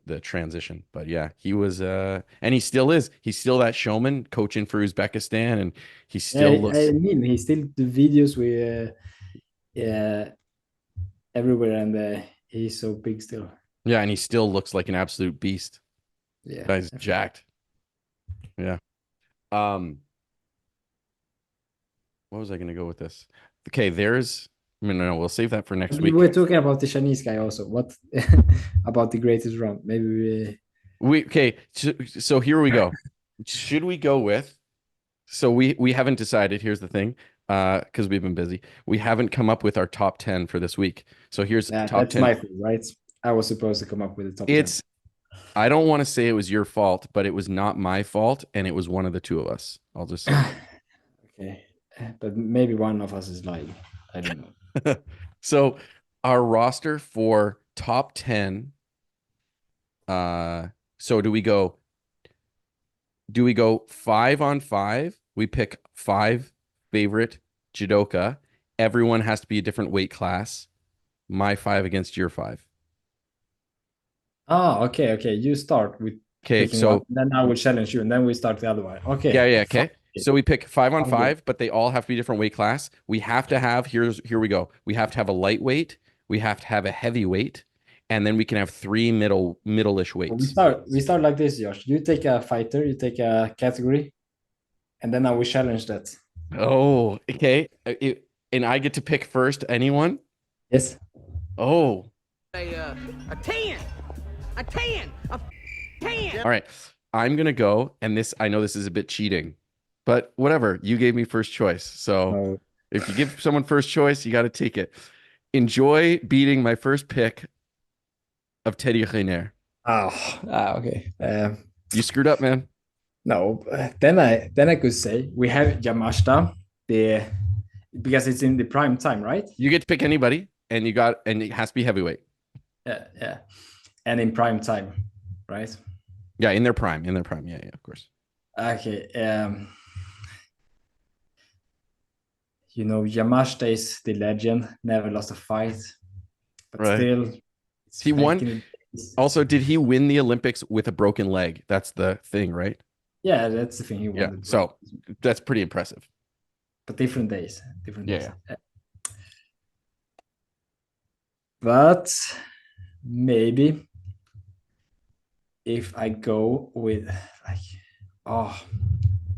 S1: The transition. But yeah, he was and he still is. He's still that showman coaching for Uzbekistan, and he still looks.
S2: I mean, he still do videos with everywhere, and he's so big still.
S1: Yeah, and he still looks like an absolute beast.
S2: Yeah,
S1: guy's jacked. Yeah. What was I going to go with this? Okay, no, we'll save that for next week.
S2: We're talking about the Chinese guy also. What about the greatest run? Maybe
S1: okay. So here we go. Should we go with? So we haven't decided. Here's the thing, because we've been busy. We haven't come up with our top 10 for this week. So here's top
S2: that's
S1: 10.
S2: my fault, right? I was supposed to come up with the top 10.
S1: I don't want to say it was your fault, but it was not my fault, and it was one of the two of us. I'll just say.
S2: Okay, but maybe one of us is lying. I don't know.
S1: So our roster for top 10. So do we go 5-on-5? We pick 5 favorite judoka. Everyone has to be a different weight class. My 5 against your 5.
S2: Oh, okay. You start with
S1: okay. So
S2: one, then I will challenge you, and then we start the other one. Okay.
S1: Yeah. Okay. So we pick 5-on-5, but they all have to be different weight class. We have to have here we go. We have to have a lightweight, we have to have a heavyweight, and then we can have 3 middle-ish
S2: We
S1: weights.
S2: start like this, Josh. You take a fighter, you take a category, and then I will challenge that.
S1: Oh, okay. And I get to pick first anyone?
S2: Yes.
S1: Oh.
S3: A 10! A 10! A 10!
S1: All right. I'm gonna go, and I know this is a bit cheating, but whatever. You gave me first choice. So if you give someone first choice, you gotta take it. Enjoy beating my first pick of Teddy Riner.
S2: Okay.
S1: You screwed up, man.
S2: No, then I could say we have Yamashita, because it's in the prime time, right?
S1: You get to pick anybody, and it has to be heavyweight.
S2: Yeah. And in prime time, right?
S1: Yeah, in their prime. Yeah, of course.
S2: Okay. Yamashita is the legend, never lost a fight, but
S1: Right.
S2: still,
S1: He won. Also, did he win the Olympics with a broken leg? That's the thing, right?
S2: Yeah, that's the thing. He won.
S1: Yeah. So that's pretty impressive.
S2: But different days.
S1: Yeah.
S2: But maybe if I go with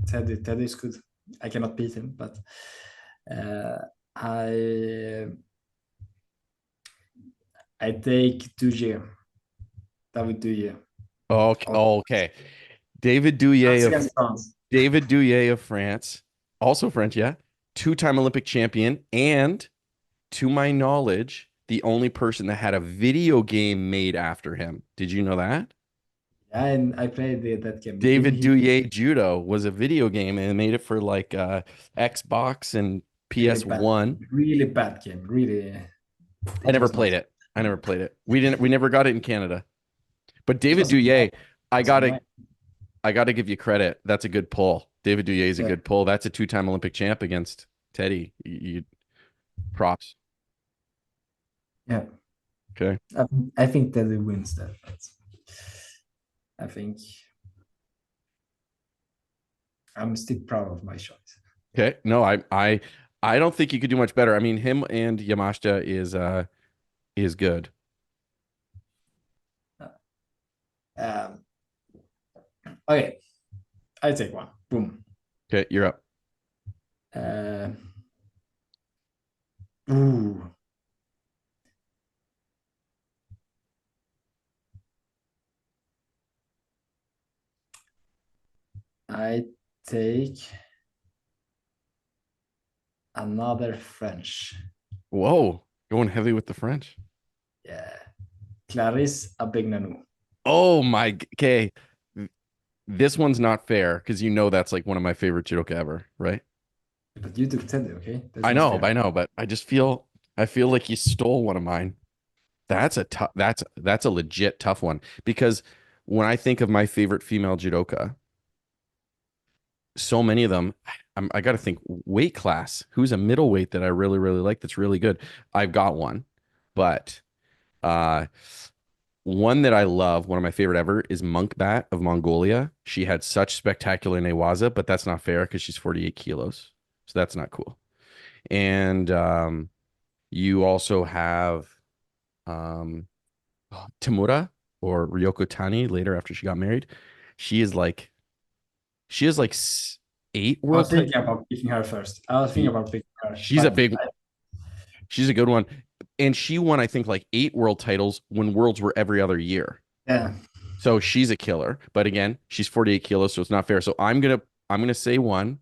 S2: Teddy is good. I cannot beat him, but I take Douillet. David Douillet.
S1: Okay. David Douillet
S2: Against France.
S1: David Douillet of France, also French, yeah. 2-time Olympic champion, and to my knowledge, the only person that had a video game made after him. Did you know that?
S2: Yeah, and I played that game.
S1: David Douillet Judo was a video game, and made it for like Xbox and PS1.
S2: Really bad game. Really.
S1: I never played it. We never got it in Canada. But David Douillet, I gotta give you credit. That's a good pull. David Douillet is a good pull. That's a 2-time Olympic champ against Teddy. Props.
S2: Yeah.
S1: Okay.
S2: I think Teddy wins that. I think I'm still proud of my choice.
S1: Okay. No, I don't think you could do much better. I mean, him and Yamashita is good.
S2: Okay, I take one. Boom.
S1: Okay, you're up.
S2: Ooh. I take another French.
S1: Whoa, going heavy with the French.
S2: Yeah. Clarisse Abignanou.
S1: Oh my, okay. This one's not fair because that's like one of my favorite judoka ever, right?
S2: But you took Teddy, okay?
S1: I know, but I feel like you stole one of mine. That's a legit tough one, because when I think of my favorite female judoka, so many of them, I got to think weight class. Who's a middleweight that I really, really like that's really good? I've got one, but one that I love, one of my favorite ever, is Monkbat of Mongolia. She had such spectacular newaza, but that's not fair because she's 48 kilos. So that's not cool. And you also have Tamura, or Ryoko Tani, later after she got married. She has like 8
S2: I
S1: world
S2: was thinking about picking her first. She's
S1: a good one. And she won, I think, like 8 world titles when worlds were every other year.
S2: Yeah.
S1: So she's a killer. But again, she's 48 kilos, so it's not fair. So I'm gonna say one.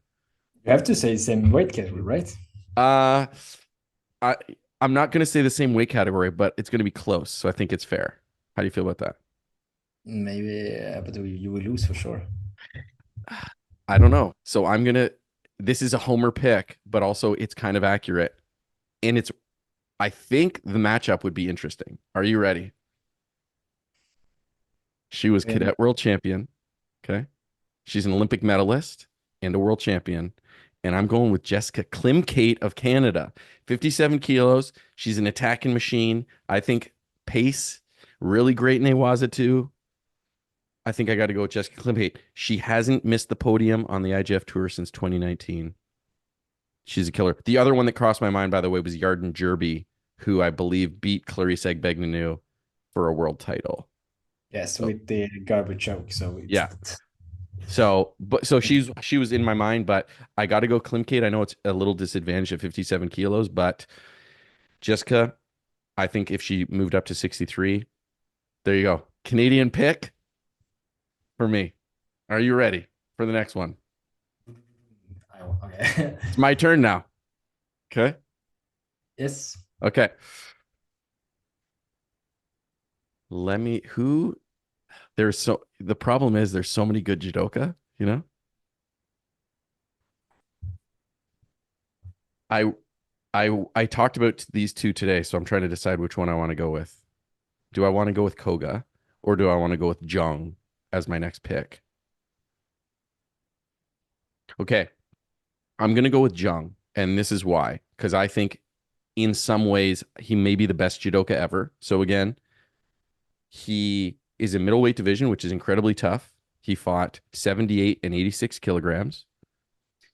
S2: You have to say the same weight category, right?
S1: I'm not gonna say the same weight category, but it's gonna be close. So I think it's fair. How do you feel about that?
S2: Maybe, but you will lose for sure.
S1: I don't know. So this is a homer pick, but also it's kind of accurate. And I think the matchup would be interesting. Are you ready? She was cadet world champion. Okay. She's an Olympic medalist and a world champion. And I'm going with Jessica Klimkate of Canada. 57 kilos. She's an attacking machine. I think pace, really great in Newaza too. I think I got to go with Jessica Klimt. She hasn't missed the podium on the IGF Tour since 2019. She's a killer. The other one that crossed my mind, by the way, was Yarden Jerby, who I believe beat Clarice Egbegnanu for a world title.
S2: Yes, with the garbage choke. So it's
S1: Yeah. So she was in my mind, but I got to go Klimkate. I know it's a little disadvantaged at 57 kilos, but Jessica, I think if she moved up to 63, there you go. Canadian pick for me. Are you ready for the next one?
S2: Okay.
S1: It's my turn now. Okay.
S2: Yes.
S1: Okay. The problem is there's so many good judoka, you know? I talked about these two today, so I'm trying to decide which one I want to go with. Do I want to go with Koga or do I want to go with Jung as my next pick? Okay. I'm going to go with Jung, and this is why. Because I think in some ways he may be the best judoka ever. So again, he is a middleweight division, which is incredibly tough. He fought 78 and 86 kilograms.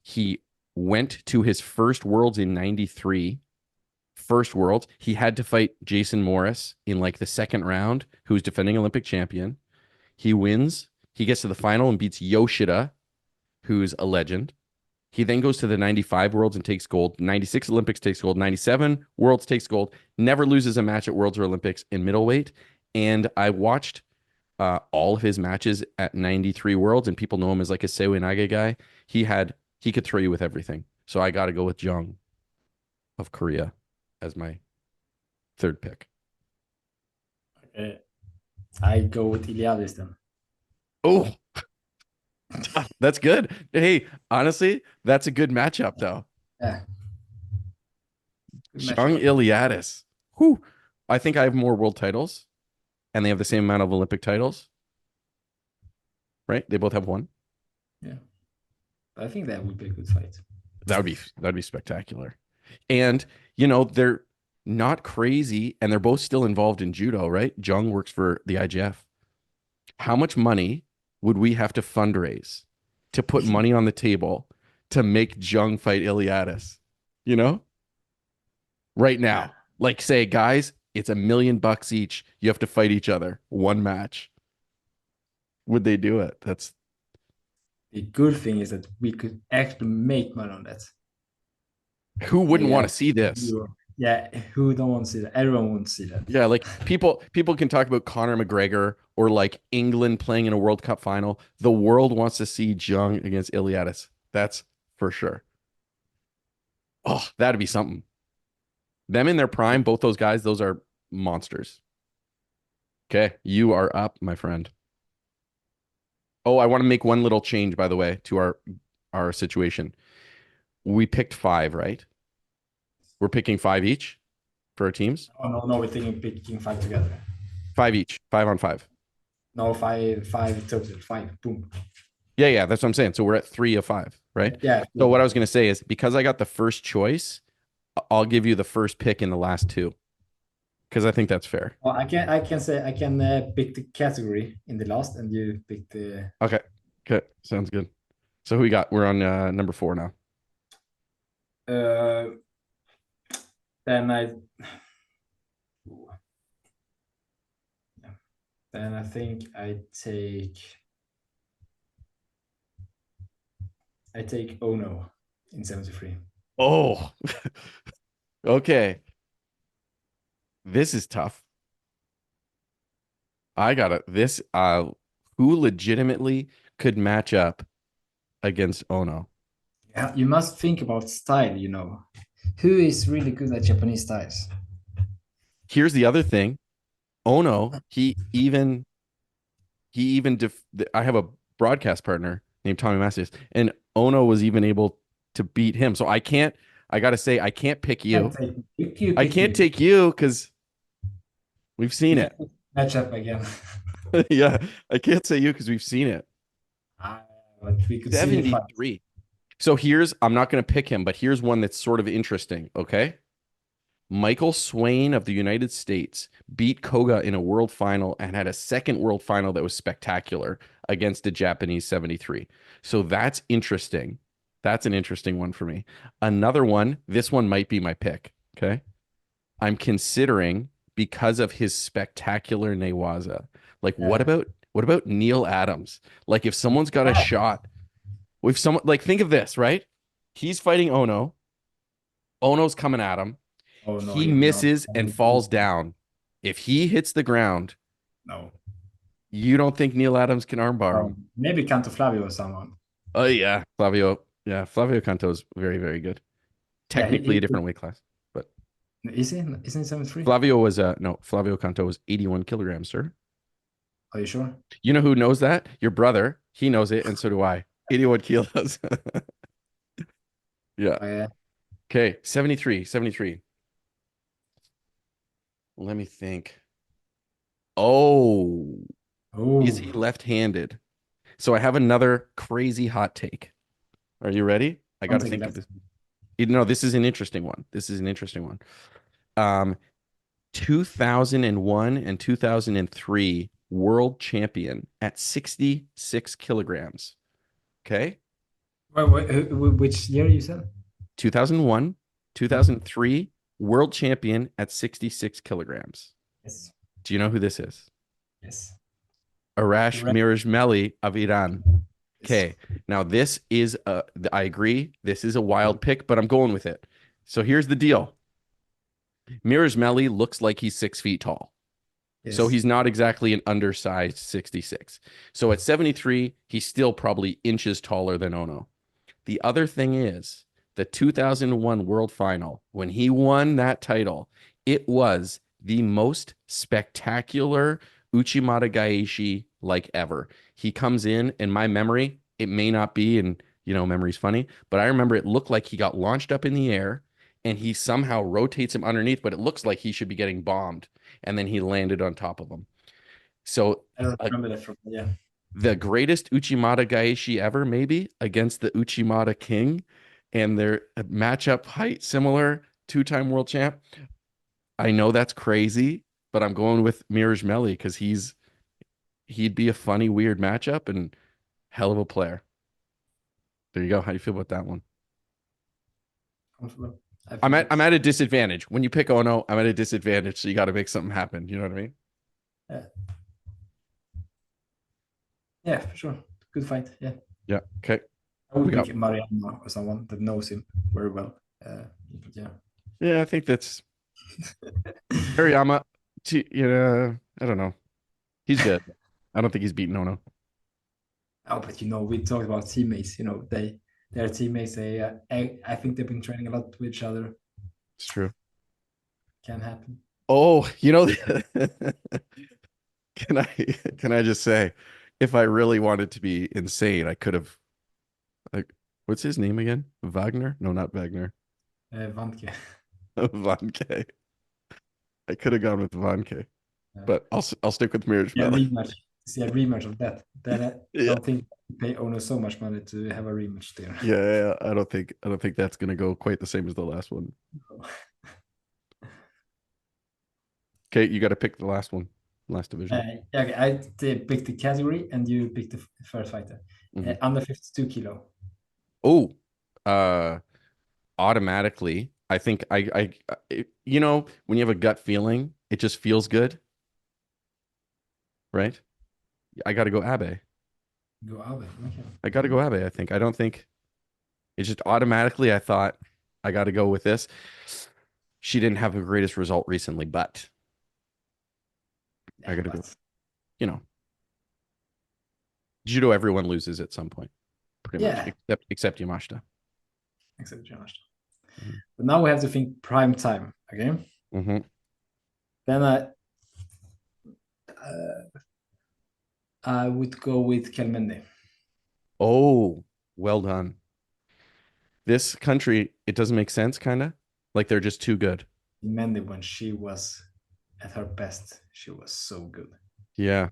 S1: He went to his first Worlds in 93. First Worlds. He had to fight Jason Morris in like the second round, who's defending Olympic champion. He wins. He gets to the final and beats Yoshida, who's a legend. He then goes to the 95 Worlds and takes gold. 96 Olympics takes gold. 97 Worlds takes gold. Never loses a match at Worlds or Olympics in middleweight. And I watched all of his matches at 93 Worlds, and people know him as like a Seoi Nage guy. He could throw you with everything. So I got to go with Jung of Korea as my third pick.
S2: Okay. I go with Iliadis then.
S1: Oh, that's good. Hey, honestly, that's a good matchup, though.
S2: Yeah. Good
S1: Jung
S2: matchup.
S1: Iliadis. Whew. I think I have more world titles, and they have the same amount of Olympic titles. Right? They both have one.
S2: Yeah. I think that would be a good fight.
S1: That'd be spectacular. And they're not crazy, and they're both still involved in judo, right? Jung works for the IGF. How much money would we have to fundraise to put money on the table to make Jung fight Iliadis? Right now.
S2: Yeah.
S1: Like say, guys, it's $1 million each. You have to fight each other. One match. Would they do it? That's
S2: The good thing is that we could actually make money on that.
S1: who wouldn't
S2: Yeah.
S1: want to see this?
S2: Yeah, who don't want to see that? Everyone wants to see that.
S1: Yeah, like people can talk about Conor McGregor or like England playing in a World Cup final. The world wants to see Jung against Iliadis. That's for sure. Oh, that'd be something. Them in their prime, both those guys, those are monsters. Okay, you are up, my friend. Oh, I want to make one little change, by the way, to our situation. We picked 5, right? We're picking 5 each for our teams.
S2: Oh, no, we're picking 5 together.
S1: 5 each, 5 on 5.
S2: No, five total. 5. Boom.
S1: Yeah, that's what I'm saying. So we're at 3 of 5, right?
S2: Yeah.
S1: So what I was going to say is because I got the first choice, I'll give you the first pick in the last 2 because I think that's fair.
S2: Well, I can pick the category in the last, and you pick the.
S1: Okay, sounds good. So who we got? We're on number 4 now.
S2: Then I think I take Ono in 73.
S1: Oh, okay. This is tough. I got it. Who legitimately could match up against Ono?
S2: Yeah, you must think about style, Who is really good at Japanese styles?
S1: Here's the other thing. Ono, I have a broadcast partner named Tommy Macias, and Ono was even able to beat him. So I got to say, I can't pick you. I can't take you because we've seen it.
S2: Match up again.
S1: Yeah, I can't say you because we've seen it.
S2: But we could
S1: 73. So I'm not going to pick him, but here's one that's sort of interesting. Okay. Michael Swain of the United States beat Koga in a world final and had a second world final that was spectacular against a Japanese 73. So that's interesting. That's an interesting one for me. Another one, this one might be my pick. Okay. I'm considering because of his spectacular newaza. Like, what about Neil Adams? Like, if someone's got a shot, if someone like think of this, right? He's fighting Ono. Ono's coming at him.
S2: Oh no,
S1: He
S2: he will not.
S1: misses and falls down. If he hits the ground,
S2: No.
S1: you don't think Neil Adams can armbar him?
S2: Maybe Canto Flavio or someone.
S1: Oh yeah, Flavio. Yeah, Flavio Canto is very, very good. Technically a different weight class, but
S2: Is he? Isn't he 73?
S1: Flavio was no. Flavio Canto was 81 kilograms, sir.
S2: Are you sure?
S1: You know who knows that? Your brother. He knows it, and so do I. 81 kilos. Yeah.
S2: Oh, yeah.
S1: Okay, 73. Let me think. Oh,
S2: Oh,
S1: is he left-handed? So I have another crazy hot take. Are you ready? I got to think of this. No, this is an interesting one. 2001 and 2003 world champion at 66 kilograms. Okay.
S2: Which year you said?
S1: 2001, 2003 world champion at 66 kilograms.
S2: Yes.
S1: Do you know who this is?
S2: Yes.
S1: Arash Mirajmeli of Iran. Okay. Now this is I agree. This is a wild pick, but I'm going with it. So here's the deal. Mirajmeli looks like he's 6 feet tall.
S2: Yes.
S1: So he's not exactly an undersized 66. So at 73, he's still probably inches taller than Ono. The other thing is the 2001 World Final, when he won that title, it was the most spectacular Uchimata Gaeshi like ever. He comes in my memory, it may not be, and memory's funny, but I remember it looked like he got launched up in the air and he somehow rotates him underneath, but it looks like he should be getting bombed. And then he landed on top of him. So
S2: I don't remember that from, yeah.
S1: The greatest Uchimata Gaeshi ever, maybe, against the Uchimata King, and their matchup height similar, 2-time world champ. I know that's crazy, but I'm going with Mirajmeli because he'd be a funny, weird matchup and hell of a player. There you go. How do you feel about that one? I'm at a disadvantage. When you pick Ono, I'm at a disadvantage, so you got to make something happen. You know what I mean?
S2: Yeah. Yeah, for sure. Good fight. Yeah.
S1: Yeah. Okay.
S2: I would pick Mariano or someone that knows him very well. But yeah.
S1: Yeah, I think that's Hariyama. I don't know. He's good. I don't think he's beaten Ono.
S2: Oh, but we talked about teammates. They're teammates. I think they've been training a lot with each other.
S1: It's true.
S2: Can happen.
S1: Oh, can I just say, if I really wanted to be insane, I could have, what's his name again? Wagner? No, not Wagner.
S2: Vanke.
S1: Vanke. I could have gone with Vanke, but I'll stick with Mirage.
S2: Yeah, rematch. See a rematch of that. Then I don't think they pay Ono so much money to have a rematch there.
S1: Yeah, I don't think that's gonna go quite the same as the last one. Okay, you got to pick the last one, last division.
S2: Okay, I picked the category, and you picked the first fighter. Under 52 kilo.
S1: Oh, automatically, I think I when you have a gut feeling, it just feels good, right? I got to go Abe.
S2: Go Abe. Okay.
S1: I got to go Abe. I think. I don't think it's just automatically. I thought I got to go with this. She didn't have the greatest result recently, but I got to go. Judo, everyone loses at some point, pretty much, except Yamashita.
S2: Except Yamashita. But now we have to think prime time. Okay.
S1: Mm-hmm.
S2: Then I would go with Kelmendi.
S1: Oh, well done. This country, it doesn't make sense, kind of like they're just too good.
S2: Mendy, when she was at her best, she was so good.
S1: Yeah.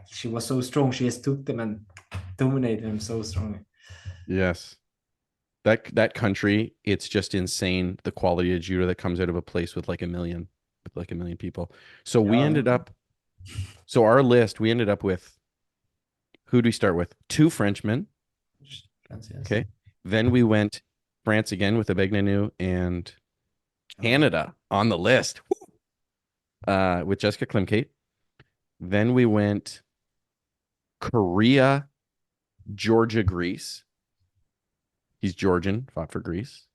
S2: She was so strong. She just took them and dominated them so strongly.
S1: Yes. That country, it's just insane the quality of judo that comes out of a place with like a million people. So we
S2: Yeah,
S1: ended up so our list, we ended up with, who do we start with? 2 Frenchmen.
S2: yes.
S1: Okay. Then we went France again with Abegnanu and Canada on the list with Jessica Klimkate. Then we went Korea, Georgia, Greece. He's Georgian, fought for Greece.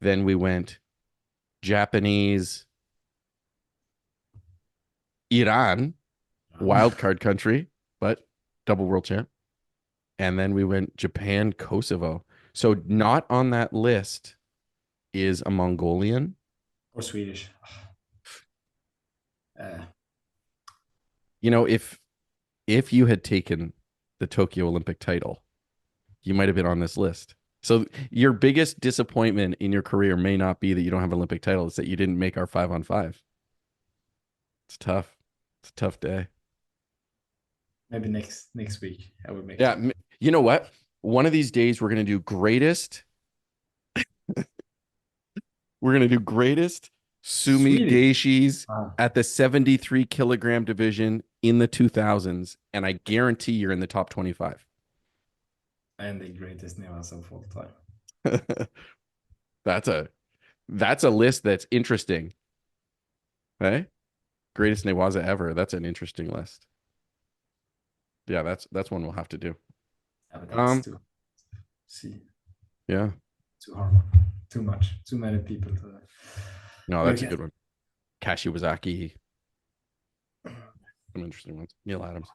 S1: Then we went Japanese, Iran, wild card country, but double world champ. And then we went Japan, Kosovo. So not on that list is a Mongolian
S2: or Swedish.
S1: You know, if you had taken the Tokyo Olympic title, you might have been on this list. So your biggest disappointment in your career may not be that you don't have an Olympic title. It's that you didn't make our 5-on-5. It's tough. It's a tough day.
S2: Maybe next week I will make.
S1: Yeah. You know what? One of these days we're going to do greatest. We're going to do greatest Sumi Geishis at the 73 kilogram division in the 2000s. And I guarantee you're in the top 25.
S2: And the greatest Nevas of all time.
S1: That's a list that's interesting. Hey? Greatest Newaza ever. That's an interesting list. Yeah, that's one we'll have to do.
S2: Yeah, but that's
S1: yeah.
S2: Too hard. Too much. Too many people.
S1: No, that's a good one. Kashi Wazaki. Some interesting ones. Neil Adams.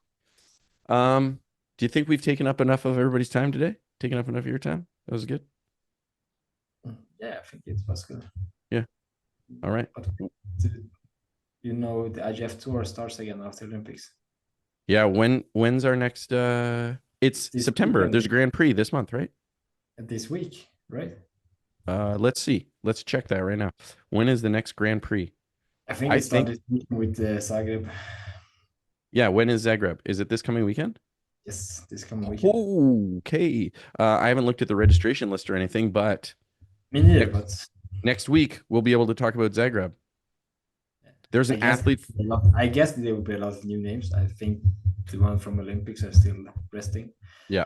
S1: Do you think we've taken up enough of everybody's time today? Taken up enough of your time? That was good.
S2: Yeah, I think it was good.
S1: Yeah. All right.
S2: But, you know, the IGF tour starts again after Olympics.
S1: Yeah. When's our next? It's
S2: this
S1: September.
S2: weekend.
S1: There's a Grand Prix this month, right?
S2: This week, right?
S1: Let's see. Let's check that right now. When is the next Grand Prix?
S2: I think it started with Zagreb.
S1: Yeah. When is Zagreb? Is it this coming weekend?
S2: Yes, this coming weekend.
S1: Okay. I haven't looked at the registration list or anything, but
S2: me neither. But
S1: next week we'll be able to talk about Zagreb. There's an athlete.
S2: I guess there will be a lot of new names. I think the one from Olympics are still resting.
S1: Yeah.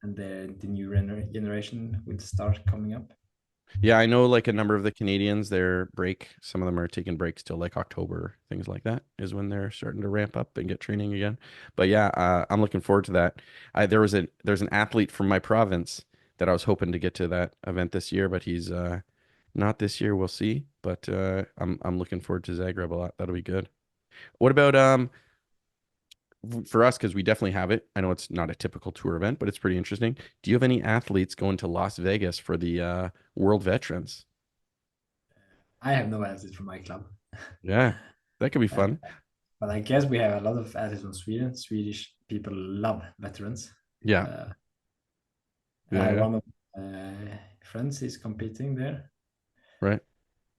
S2: And the new generation will start coming up.
S1: Yeah, I know like a number of the Canadians, their break, some of them are taking breaks till like October, things like that is when they're starting to ramp up and get training again. But yeah, I'm looking forward to that. There's an athlete from my province that I was hoping to get to that event this year, but he's not this year. We'll see. But I'm looking forward to Zagreb a lot. That'll be good. What about for us, because we definitely have it. I know it's not a typical tour event, but it's pretty interesting. Do you have any athletes going to Las Vegas for the World Veterans?
S2: I have no athletes from my club.
S1: Yeah, that could be fun.
S2: But I guess we have a lot of athletes from Sweden. Swedish people love veterans.
S1: Yeah.
S2: One of my friends is competing there.
S1: Right.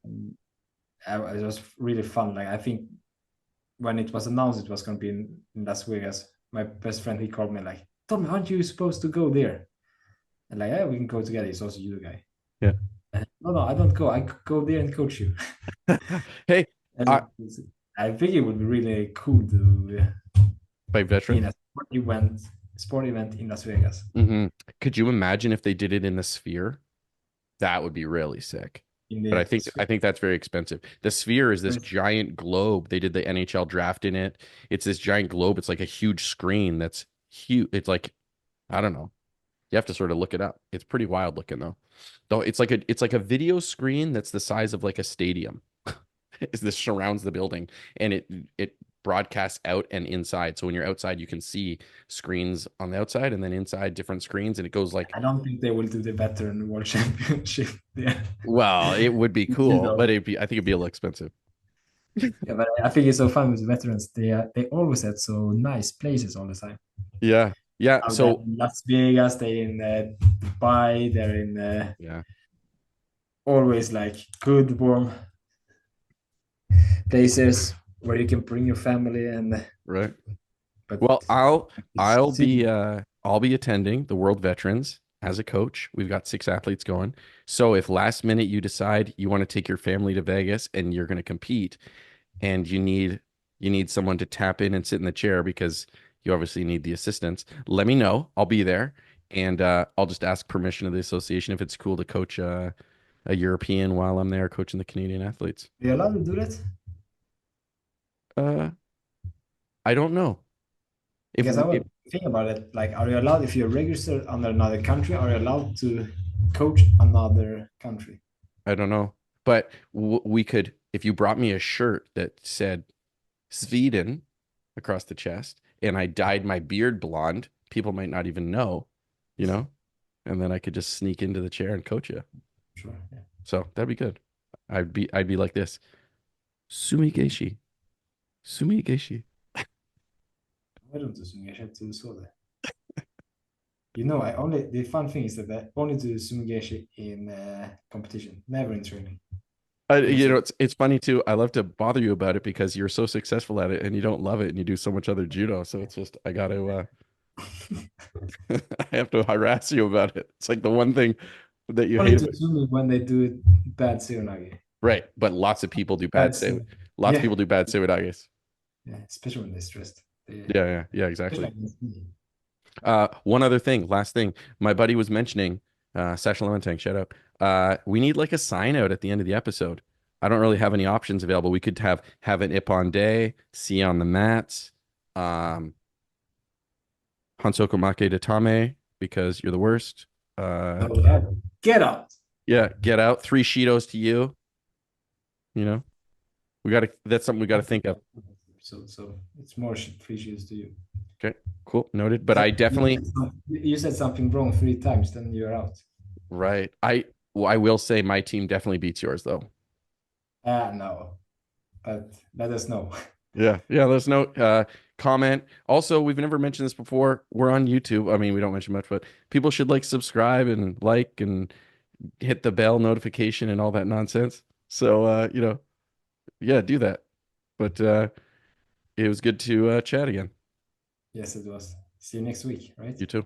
S2: It was really fun. Like I think when it was announced it was going to be in Las Vegas, my best friend, he called me like, Tommy, aren't you supposed to go there? And like, yeah, we can go together. He's also a judo guy.
S1: Yeah.
S2: No, I don't go. I go there and coach you.
S1: Hey,
S2: I think it would be really cool to
S1: by veterans
S2: in a sport event in Las Vegas.
S1: Mm-hmm. Could you imagine if they did it in the Sphere? That would be really sick. But I think that's very expensive. The Sphere is this giant globe. They did the NHL draft in it. It's this giant globe. It's like a huge screen that's huge. It's like, I don't know. You have to sort of look it up. It's pretty wild looking though. Though it's like a video screen that's the size of like a stadium. This surrounds the building and it broadcasts out and inside. So when you're outside, you can see screens on the outside and then inside different screens. And it goes like,
S2: I don't think they will do the veteran world championship. Yeah.
S1: Well, it would be cool, but I think it'd be a little expensive.
S2: Yeah, but I think it's so fun with the veterans. They always at so nice places all the time.
S1: Yeah. Yeah. So
S2: in Las Vegas, they're in Dubai, they're in always like good, warm places where you can bring your family and
S1: right. But well, I'll be attending the World Veterans as a coach. We've got 6 athletes going. So if last minute you decide you want to take your family to Vegas and you're going to compete, and you need someone to tap in and sit in the chair because you obviously need the assistance, let me know. I'll be there, and I'll just ask permission of the association if it's cool to coach a European while I'm there coaching the Canadian athletes.
S2: Are you allowed to do that?
S1: I don't know.
S2: Because I was thinking about it, like, are you allowed, if you're registered under another country, are you allowed to coach another country?
S1: I don't know, but we could, if you brought me a shirt that said Sweden across the chest and I dyed my beard blonde, people might not even know, and then I could just sneak into the chair and coach you.
S2: Sure. Yeah.
S1: So that'd be good. I'd be like this. Sumigeshi. Sumigeshi.
S2: Why don't do sumigeshi to Sode? The fun thing is that I only do sumigeshi in competition, never in training.
S1: It's funny too. I love to bother you about it because you're so successful at it and you don't love it and you do so much other judo. So it's just, I got to, I have to harass you about it. It's like the one thing that you
S2: Only
S1: hate
S2: to
S1: about it.
S2: sumi when they do bad seoinage.
S1: Right. But lots of people do bad
S2: That's-
S1: Lots
S2: yeah.
S1: of people do bad seoinages.
S2: Yeah, especially when they're stressed.
S1: Yeah, exactly.
S2: Especially against me.
S1: One other thing, last thing, my buddy was mentioning, Sasha Lementang, shout out. We need like a sign out at the end of the episode. I don't really have any options available. We could have an Ippon day, see on the mats, Hansoko Make de Tame, because you're the worst.
S2: Get out.
S1: Yeah, get out. 3 Shidos to you. That's something we gotta think of.
S2: So it's more fishes to you.
S1: Okay, cool, noted. But I definitely
S2: You said something wrong 3 times, then you're out.
S1: right. I will say my team definitely beats yours though.
S2: No, but let us know.
S1: Yeah, let us know. Comment. Also, we've never mentioned this before. We're on YouTube. I mean, we don't mention much, but people should subscribe and and hit the bell notification and all that nonsense. So, yeah, do that. But it was good to chat again.
S2: Yes, it was. See you next week, right?
S1: You too.